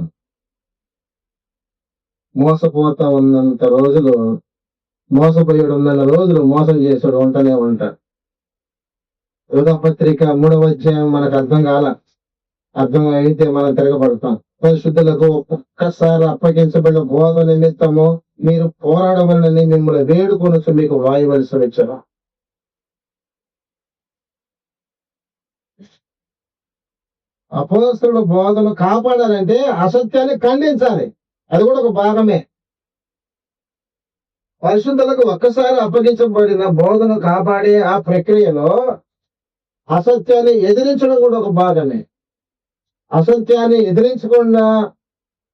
A: మోసపోతా ఉన్నంత రోజులు, మోసపోయాడు ఉన్నంత రోజులు మోసం చేసాడు ఉంటూనే ఉంటాడు. యోధా పత్రిక 3వ అధ్యాయం మనకు అర్థం కాల. అర్థం అయితే మనం తిరగబడతాం. పరిశుద్ధులకు ఒక్కసారి అప్పగించబడిన బోధ నిమిత్తము మీరు పోరాడమని మిమ్మల్ని వేడుకొనొచ్చు, మీకు వాయువలసి వచ్చారు. అపోస్తలుడు బోధను కాపాడాలంటే అసత్యాన్ని ఖండించాలి, అది కూడా ఒక భాగమే. పరిశుద్ధులకు ఒక్కసారి అప్పగించబడిన బోధను కాపాడే ఆ ప్రక్రియలో అసత్యాన్ని ఎదిరించడం కూడా ఒక భాగమే. అసత్యాన్ని ఎదిరించకుండా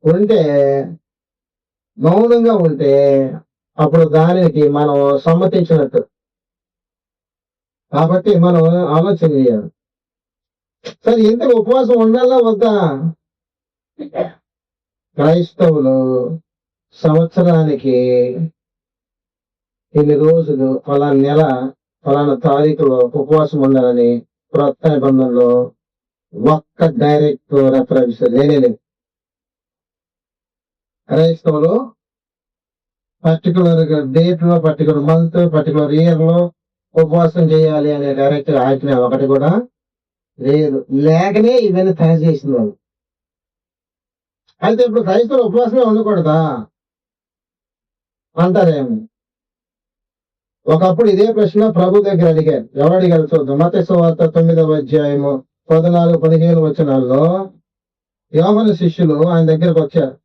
A: ఉంటే, మౌనంగా ఉంటే అప్పుడు దానికి మనం సమ్మతించినట్టు. కాబట్టి మనం ఆలోచన చేయాలి. సరే, ఇంత ఉపవాసం ఉండాలా వద్దా? క్రైస్తవులు సంవత్సరానికి ఇన్ని రోజులు, ఫలానా నెల, ఫలానా తారీఖులో ఉపవాసం ఉండాలని క్రొత్త నిబంధనలో ఒక్క డైరెక్ట్ రెఫరెన్స్ లేనే లేదు. క్రైస్తవులు పర్టికులర్ డేట్ లో, పర్టికులర్ మంత్, పర్టికులర్ ఇయర్ లో ఉపవాసం చేయాలి అనే డైరెక్ట్ ఆజ్ఞ ఒకటి కూడా లేదు. లేకనే ఇవన్నీ తయారు చేసిన వాళ్ళు. అయితే ఇప్పుడు క్రైస్తవులు ఉపవాసమే ఉండకూడదా అంటారేమో. ఒకప్పుడు ఇదే ప్రశ్న ప్రభు దగ్గర అడిగారు. ఎవరు అడిగారు చూద్దాం. మత్తయి సువార్త 9వ అధ్యాయము 14-15 వచనాల్లో యోహాను శిష్యులు ఆయన దగ్గరకు వచ్చారు.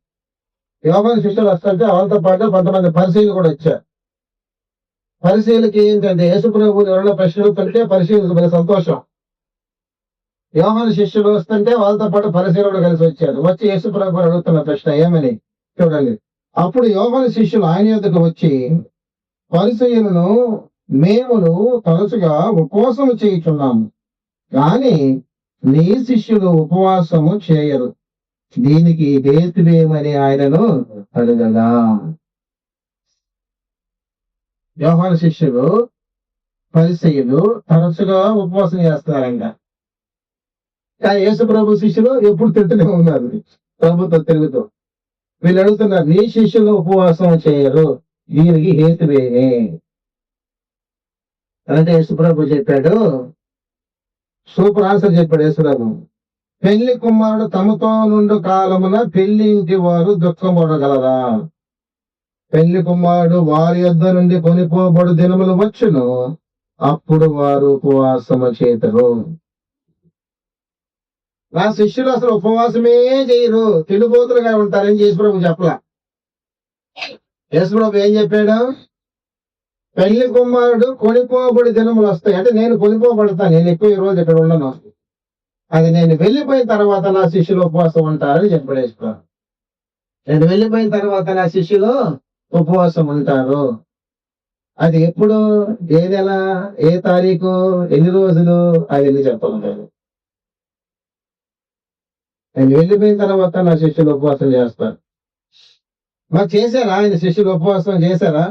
A: యోహాను శిష్యులు వస్తుంటే వాళ్ళతో పాటు కొంతమంది పరిశీలు కూడా వచ్చారు. పరిశీలకి ఏంటంటే యేసు ప్రభువుని ఎవరైనా ప్రశ్నలుతుంటే పరిశీలకు మన సంతోషం. యోహాను శిష్యులు వస్తుంటే వాళ్ళతో పాటు పరిశీలకుడు కలిసి వచ్చారు. వచ్చి యేసు ప్రభు అడుగుతున్న ప్రశ్న ఏమని చూడండి. అప్పుడు యోహాను శిష్యులు ఆయన యొద్దకు వచ్చి, పరిసయ్యులను మేమును తరచుగా ఉపవాసము చేయుచున్నాము, కానీ నీ శిష్యులు ఉపవాసము చేయరు. దీనికి హేతువేమని ఆయనను అడగగా, యోహాను శిష్యులు పరిసయ్యులు తరచుగా ఉపవాసం చేస్తున్నారంట. కానీ యేసు ప్రభు శిష్యులు ఎప్పుడు తింటూనే ఉన్నారు ప్రభుతో తిరుగుతూ. వీళ్ళు అడుగుతున్నారు, నీ శిష్యులు ఉపవాసం చేయరు, దీనికి హేతువేమే అంటే యేసుప్రభు చెప్పాడు. సూపర్ ఆన్సర్ చెప్పాడు యేసుప్రభు. పెళ్లి కుమారుడు తమతో నుండి కాలమున పెళ్లి ఇంటి వారు దుఃఖపడగలరా? పెళ్లి కుమారుడు వారి యొద్ద నుండి కొనిపోబడు దినములు వచ్చును, అప్పుడు వారు ఉపవాసము చేతురు. నా శిష్యులు అసలు ఉపవాసమే చేయరు, తిండిపోతులుగా ఉంటారని యేసుప్రభు చెప్పలా. యేసుప్రభు ఏం చెప్పాడు? పెళ్లి కుమారుడు కొనిపోబడి దినములు వస్తాయి. అంటే నేను కొనిపోబడతాను, నేను ఎక్కువ ఈ రోజు ఇక్కడ ఉండను, అది నేను వెళ్ళిపోయిన తర్వాత నా శిష్యులు ఉపవాసం ఉంటారని చెప్పాడు యేసుప్రభు. నేను వెళ్ళిపోయిన తర్వాత నా శిష్యులు ఉపవాసం ఉంటారు. అది ఎప్పుడు, ఏ నెల, ఏ తారీఖు, ఎన్ని రోజులు అవన్నీ చెప్పలేదు. నేను వెళ్ళిపోయిన తర్వాత నా శిష్యులు ఉపవాసం చేస్తారు. మరి చేశారా ఆయన శిష్యులు ఉపవాసం చేశారా?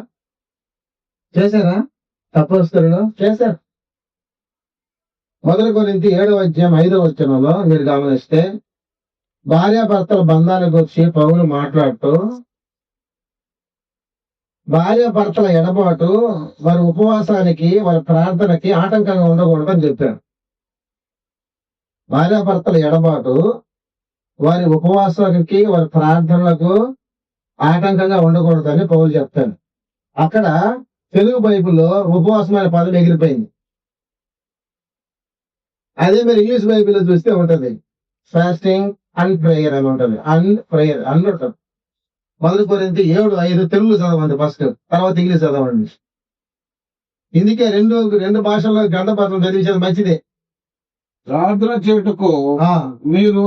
A: అపోస్తలులు చేశారు. 1 కొరింథీ 7వ అధ్యాయం 5వ వచనంలో మీరు గమనిస్తే భార్యాభర్తల బంధాన్ని గురించి పౌలు మాట్లాడుతూ, భార్యాభర్తల ఎడబాటు వారి ఉపవాసానికి, వారి ప్రార్థనకి ఆటంకంగా ఉండకూడదని చెప్పారు. భార్యాభర్తల ఎడబాటు వారి ఉపవాసానికి, వారి ప్రార్థనలకు ఆటంకంగా ఉండకూడదని పౌలు చెప్తాను. అక్కడ తెలుగు బైబిల్లో ఉపవాసం అనే పదం ఎగిరిపోయింది. అదే మీరు ఇంగ్లీష్ బైబిల్లో చూస్తే ఉంటది ఫాస్టింగ్ అండ్ ప్రేయర్ అని ఉంటది. అండ్ ప్రేయర్ అండ్ ఉంటుంది. 1 కొరింథీ 7:5 తెలుగు చదవండి ఫస్ట్, తర్వాత ఇంగ్లీష్ చదవండి. ఇందుకే రెండు భాషల్లో గ్రంథపత్రం చదివించేది మంచిదే.
B: ప్రార్థన చేయుటకు మీరు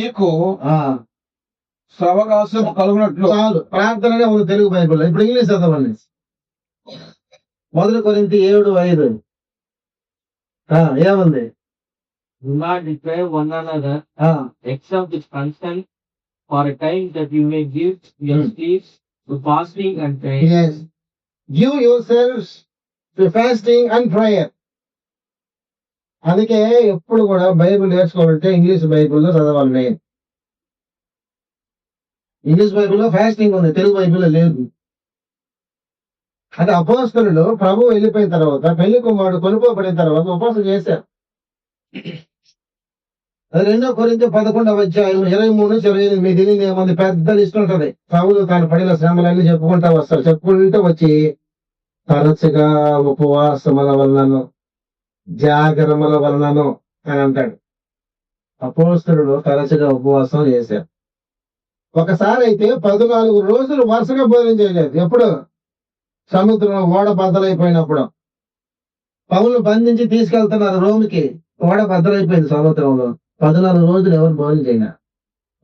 B: మీకు అవకాశం కలుగునట్లు
A: చాలు. ప్రార్థననే ఉంది తెలుగు బైబిల్లో. ఇప్పుడు ఇంగ్లీష్ చదవండి. 1 కొరింథీ 7:5 ఏముంది?
C: Do not deprive one another, except with consent, for a time that you may give your sleep to fasting and prayer.
A: Yes. Give yourselves to fasting and prayer. అందుకే ఎప్పుడు కూడా బైబిల్ నేర్చుకోవాలంటే ఇంగ్లీష్ బైబిల్లో చదవాలి. English బైబిల్లో fasting ఉంది, తెలుగు బైబిల్లో లేదు. అంటే అపోస్తలులు ప్రభు వెళ్ళిపోయిన తర్వాత, పెళ్లి కుమారుడు కొనుక్కోబడిన తర్వాత ఉపవాసం చేశారు. అది 2 కొరింథీ 11వ అధ్యాయం 23-28 మీకు తెలియదు ఏముంది, పెద్ద లిస్ట్ ఉంటది. పౌలు తాను పడిన శ్రమలన్నీ చెప్పుకుంటా వస్తారు. చెప్పుకుంటూ వచ్చి తరచుగా ఉపవాసముల వలనను జాగరముల వలనను అని అంటాడు. అపోస్తలుడు తరచుగా ఉపవాసం చేశారు. ఒకసారి అయితే 14 రోజులు వరుసగా భోజనం చేయలేదు. ఎప్పుడు? సముద్రంలో ఓడ బద్దలైపోయినప్పుడు. పౌలు బంధించి తీసుకెళ్తున్నారు రోమికి. ఓడ బద్దలైపోయింది సముద్రంలో. 14 రోజులు ఎవరు భోజనం చేయనా,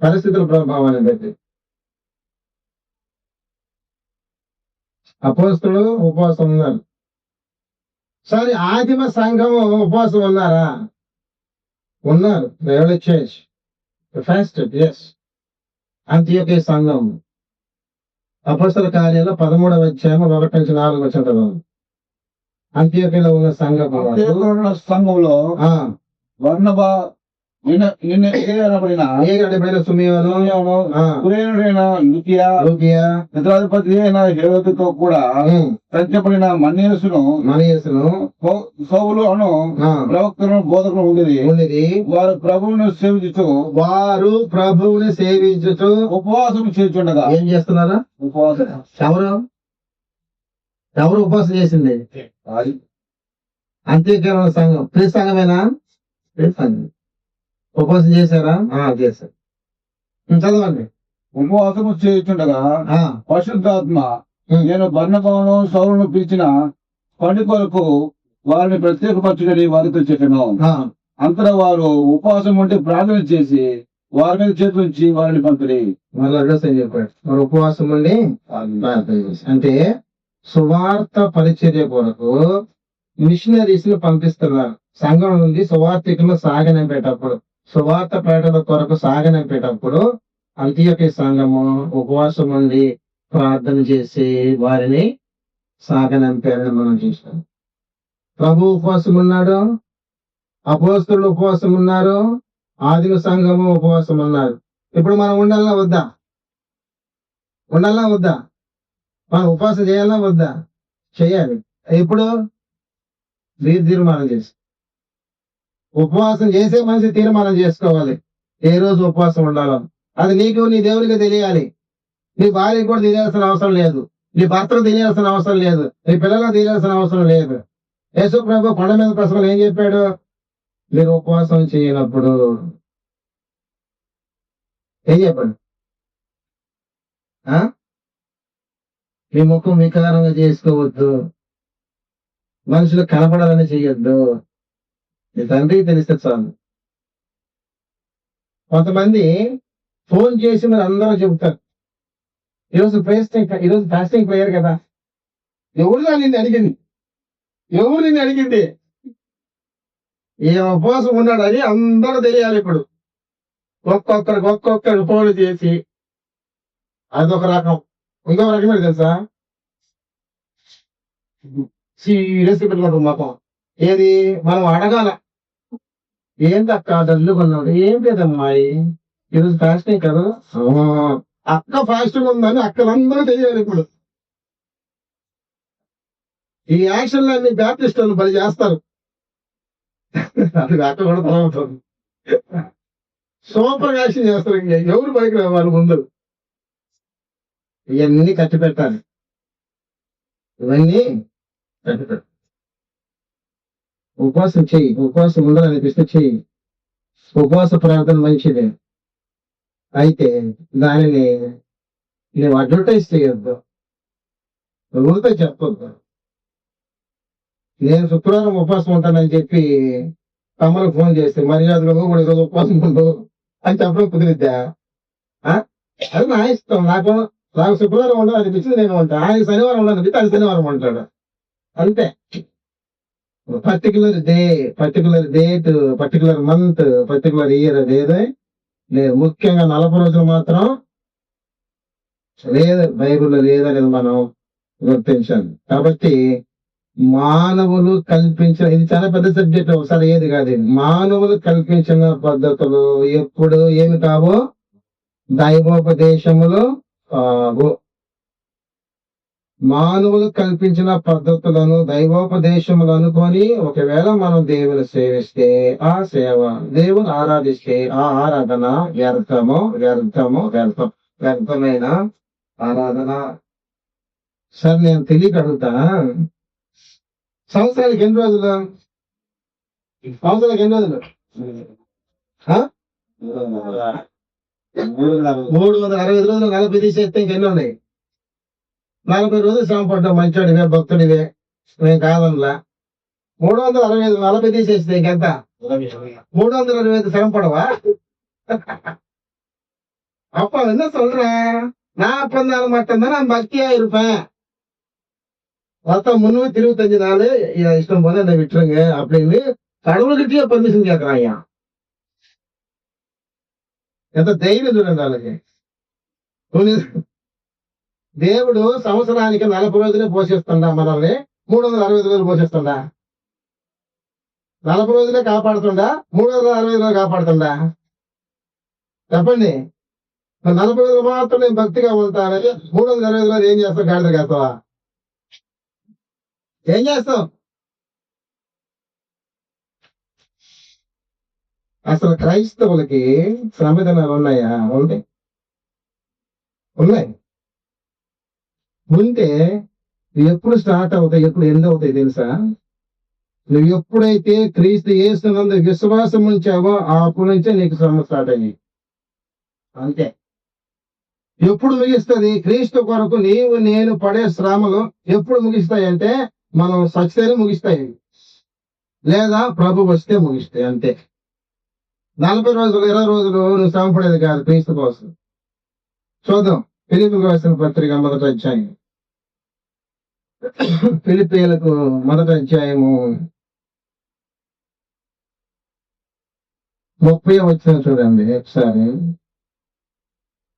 A: పరిస్థితుల ప్రభావాన్ని బట్టి. అపోస్తలులు ఉపవాసం ఉన్నారు. సరే, ఆదిమ సంఘము ఉపవాసం ఉన్నారా? ఉన్నారు. అంత్యోక్య సంఘం అపోస్తల కార్యాలు 13వ అధ్యాయం 1-4 వచనం. అంత్యోక్యలో ఉన్న సంఘపు వారు,
B: అంత్యోక్య సంఘంలో
A: ఆ,
B: వర్ణబా నిన్న
A: ఏగడబడిన సుమియోను, ఆ,
B: కురేనుడైన లుకియా,
A: లూకియా,
B: పిత్రాధిపతి అయిన హేరోదుతో కూడా
A: ఉమ్,
B: సంచబడిన మన్యేసును
A: మనయేసును,
B: సౌలు అను
A: ఆ,
B: ప్రవక్తను బోధకులు ఉండేది.
A: ఉండేది.
B: వారు ప్రభువును సేవించుతూ
A: వారు ప్రభువుని సేవించుతూ
B: ఉపవాసం చేస్తుండగా
A: ఏం చేస్తున్నారా?
B: ఉపవాసం
A: ఎవరు ఎవరు ఉపవాసం చేసింది? అంత్యోక్యలో ఉన్న సంఘం. క్రీస్తు సంఘమేనా? క్రీస్తు సంఘం. ఉపవాసం చేశారా? చేశారు. చదవండి.
B: ఉపవాసము చేస్తుండగా
A: ఆ,
B: పరిశుద్ధాత్మ
A: ఉమ్,
B: నేను బర్నబాను సౌలును పిలిచిన పని కొరకు వారిని ప్రత్యేకపరచుడని వారితో చెప్పాను.
A: ఆ,
B: అంతటా వారు ఉపవాసం ఉంటే ప్రార్థన చేసి వారి మీద చేతులు ఉంచి వారిని పంపిణీ.
A: మళ్ళీ అడ్రస్ ఏం చెప్పాడు? మరి ఉపవాసం ఉండి ప్రార్థన చేసి. అంటే సువార్త పరిచర్య కొరకు మిషనరీస్ ని పంపిస్తున్నారు. సంఘం నుండి సువార్థికులు సాగనంపేటప్పుడు, సువార్త ప్రకటన కొరకు సాగనంపేటప్పుడు అంత్యోక్య సంఘము ఉపవాసం ఉండి ప్రార్థన చేసి వారిని సాగనంపారని మనం చూస్తాం. ప్రభు ఉపవాసం ఉన్నాడు, అపోస్తలులు ఉపవాసం ఉన్నారు, ఆదిమ సంఘము ఉపవాసం ఉన్నారు. ఇప్పుడు మనం ఉండాలన్నా వద్దా? ఉండాలన్నా వద్దా? మనం ఉపవాసం చేయాలన్నా వద్దా? చేయాలి. ఎప్పుడు? మీరు తీర్మానం చేసి, ఉపవాసం చేసే మనిషి తీర్మానం చేసుకోవాలి ఏ రోజు ఉపవాసం ఉండాలో. అది నీకు నీ దేవునికి తెలియాలి. నీ భార్యకు కూడా తెలియాల్సిన అవసరం లేదు, నీ భర్తకు తెలియాల్సిన అవసరం లేదు, నీ పిల్లలకు తెలియాల్సిన అవసరం లేదు. యేసు ప్రభు కొండ మీద ప్రసంగంలో ఏం చెప్పాడు? మీరు ఉపవాసం చేయనప్పుడు ఏం చెప్పండి? మీ ముఖం వికారంగా చేసుకోవద్దు, మనుషులు కనపడాలని చేయొద్దు, మీ తండ్రికి తెలిస్తే చాలు. కొంతమంది ఫోన్ చేసి మరి అందరూ చెబుతారు, ఈరోజు ఫాస్టింగ్ ప్రేయర్ కదా. ఎవరుగా నిన్ను అడిగింది? ఎవరు నిన్ను అడిగింది? ఏ ఉపవాసం ఉన్నాడు అని అందరూ తెలియాలి. ఇప్పుడు ఒక్కొక్కరు ఫోన్లు చేసి, అదొక రకం. ఇంకొక రకమే తెలుసా? సీరియస్ పెట్టుకుంటాం మొత్తం. ఏది మనం అడగాల, ఏంటి అక్క డల్లుకున్నాడు? ఏం లేదమ్మాయి, ఈరోజు ఫాస్టింగ్ కదా. అక్క ఫాస్టింగ్ ఉందని అక్కలందరూ తెలియాలి. ఇప్పుడు ఈ యాక్షన్లు అన్ని బ్యాప్టిస్టులు బలి చేస్తారు. అది అక్క కూడా బాగుంటుంది. సూపర్ యాక్షన్ చేస్తారు. ఎవరు పైకి రావాలి ముందు? ఇవన్నీ కట్టి పెట్టాలి. ఇవన్నీ కట్టి పెట్టాలి. ఉపవాసం చెయ్యి, ఉపవాసం ఉండాలనిపిస్తే చెయ్యి. ఉపవాస ప్రార్థన మంచిదే, అయితే దానిని నువ్వు అడ్వర్టైజ్ చేయొద్దు, ఊరితో చెప్పొద్దు. నేను శుక్రవారం ఉపవాసం ఉంటానని చెప్పి తమ్ములకు ఫోన్ చేస్తే మర్యాదగా కూడా ఈరోజు ఉపవాసం ఉండవు అని చెప్పడం కుదిరిద్దా? అది నా ఇష్టం. నాకు శుక్రవారం ఉండాలి అనిపించింది నేను ఉంటాను, ఆయన శనివారం ఉండాలనిపిస్తే ఆయన శనివారం ఉంటాడు, అంతే. Particular day, particular date, particular month, particular year అదేదో లేదు. ముఖ్యంగా 40 రోజులు మాత్రం లేదు, బైబిల్లో లేదనేది మనం గుర్తించాలి. కాబట్టి మానవులు కల్పించిన, ఇది చాలా పెద్ద సబ్జెక్ట్, ఒకసారి ఏది కాదు. మానవులు కల్పించిన పద్ధతులు ఎప్పుడు ఏమి కావు? దైవోపదేశములు కావు. మానవులు కల్పించిన పద్ధతులను దైవోపదేశములు అనుకొని ఒకవేళ మనం దేవుని సేవిస్తే, ఆ సేవ, దేవుని ఆరాధిస్తే ఆ ఆరాధన వ్యర్థమైన ఆరాధన. సార్ నేను తెలియక అడుగుతా, సంవత్సరానికి ఎన్ని రోజులు? 360 రోజులు 40 తీసేస్తే ఇంకెన్ని ఉన్నాయి? 40 రోజులు శ్రమ పడ్డావు, మంచోడివే, భక్తుడివే, నేను కాదనలా. 365 40 తీసేస్తే ఇంకెంత? 365 శ్రమ పడవా? அப்ப என்ன சொல்றேன், நான் அப்ப இருந்தாலும் மட்டும்தான் நான் பக்தியா இருப்பேன். மொத்தம் 325 நாள் இஷ்டம் போல என்னை விட்டுருங்க அப்படின்னு கடவுள்கிட்டயே பர்மிஷன் கேட்கறாங்க. ఎంత ధైర్యం చూడండి వాళ్ళకి. దేవుడు సంవత్సరానికి 40 రోజులే పోషిస్తుండ మనల్ని, 365 రోజులు పోషిస్తుందా? 40 రోజులే కాపాడుతుందా? 365 రోజులు కాపాడుతుందా? చెప్పండి. 40 రోజులు మాత్రం నేను భక్తిగా ఉంటానని 365 రోజులు ఏం చేస్తావు? గాడిద కాస్తావా? ఏం చేస్తావు? అసలు క్రైస్తవులకి శ్రమదినాలు ఉన్నాయా? ఉంటాయి. ఉంటే ఎప్పుడు స్టార్ట్ అవుతాయి, ఎప్పుడు ఎండ్ అవుతాయి తెలుసా? నువ్వు ఎప్పుడైతే క్రీస్తు యేసునందు విశ్వాసం ఉంచావో అప్పటి నుంచే నీకు శ్రమ స్టార్ట్ అయ్యి. అంతే. ఎప్పుడు ముగిస్తుంది? క్రీస్తు కొరకు నీవు నేను పడే శ్రమలు ఎప్పుడు ముగిస్తాయంటే మనం సచ్చితేనే ముగిస్తాయి, లేదా ప్రభు వస్తే ముగిస్తాయి. అంతే. 40 రోజులు 20 రోజులు నువ్వు శ్రమ పడేది కాదు క్రీస్తు కోసం. చూద్దాం. ఫిలిప్పీయులకు రాసిన పత్రిక 1వ అధ్యాయం. ఫిలిప్పీయులకు 1వ అధ్యాయము 30వ వచనం చూడండి ఒకసారి.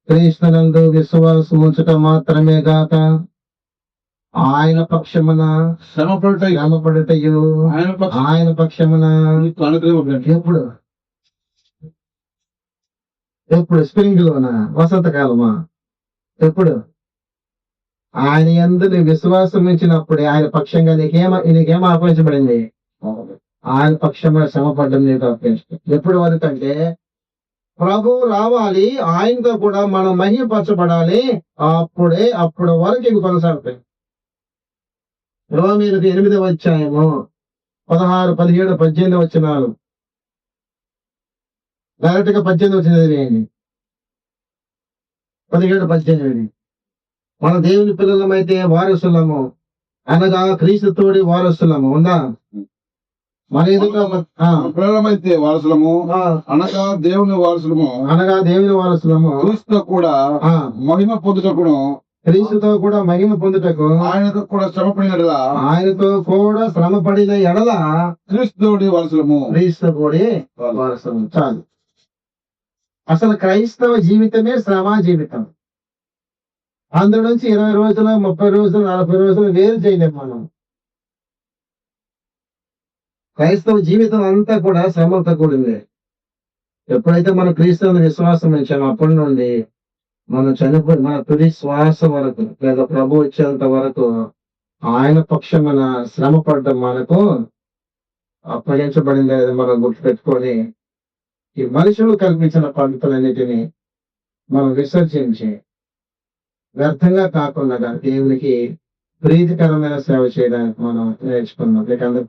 A: క్రీస్తునందు విశ్వాసం ఉంచటం మాత్రమే గాక ఆయన పక్షమున శ్రమపడుటయు ఆయన పక్షమున ఎప్పుడు ఎప్పుడు స్ప్రింగ్ లోనా, వసంతకాలమా? ఎప్పుడు? ఆయన యందు నీ విశ్వాసం ఉంచినప్పుడే ఆయన పక్షంగా నీకేం అర్పించబడింది? ఆయన పక్షంగా శ్రమపడ్డం నీకు అర్పించడం. ఎప్పుడు వరకు అంటే ప్రభు రావాలి, ఆయనతో కూడా మనం మహిమపరచబడాలి. అప్పుడు వరకు ఇవి కొనసాగుతాయి. రోమీయులకు 8వ అధ్యాయము 16, 17, 18 వచనాలు. డైరెక్ట్ గా 18 వచ్చింది చదివేయండి. 17, 18. మన దేవుని పిల్లలమైతే వారసులము, అనగా క్రీస్తుతోడి వారసులము. ఉందా? మన ఎదుట
B: పిల్లలమైతే వారసులము, అనగా దేవుని వారసులము, క్రీస్తుతో కూడా మహిమ పొందుటకును,
A: క్రీస్తుతో కూడా మహిమ పొందుటకు
B: ఆయనతో కూడా
A: శ్రమ పడిన ఎడల
B: క్రీస్తుతోడి వారసులము.
A: వారసులము. చాలు. అసలు క్రైస్తవ జీవితమే శ్రమ జీవితం. అందులో నుంచి 20 రోజులు 30 రోజులు 40 రోజులు వేరు చేయలేము మనం. క్రైస్తవ జీవితం అంతా కూడా శ్రమలతో కూడింది. ఎప్పుడైతే మనం క్రీస్తువుని విశ్వాసం ఇచ్చామో అప్పటి నుండి మనం చనిపోయి మన తుది శ్వాస వరకు, లేదా ప్రభు వచ్చేంత వరకు ఆయన పక్షమున శ్రమ పడ్డం మనకు అప్పగించబడింది. మనం గుర్తుపెట్టుకొని ఈ మనుషులు కల్పించిన పద్ధతులన్నిటినీ మనం విసర్జించి వ్యర్థంగా కాకుండా దేవునికి ప్రీతికరమైన సేవ చేయడానికి మనం నేర్చుకున్నాం. లేక అందుకు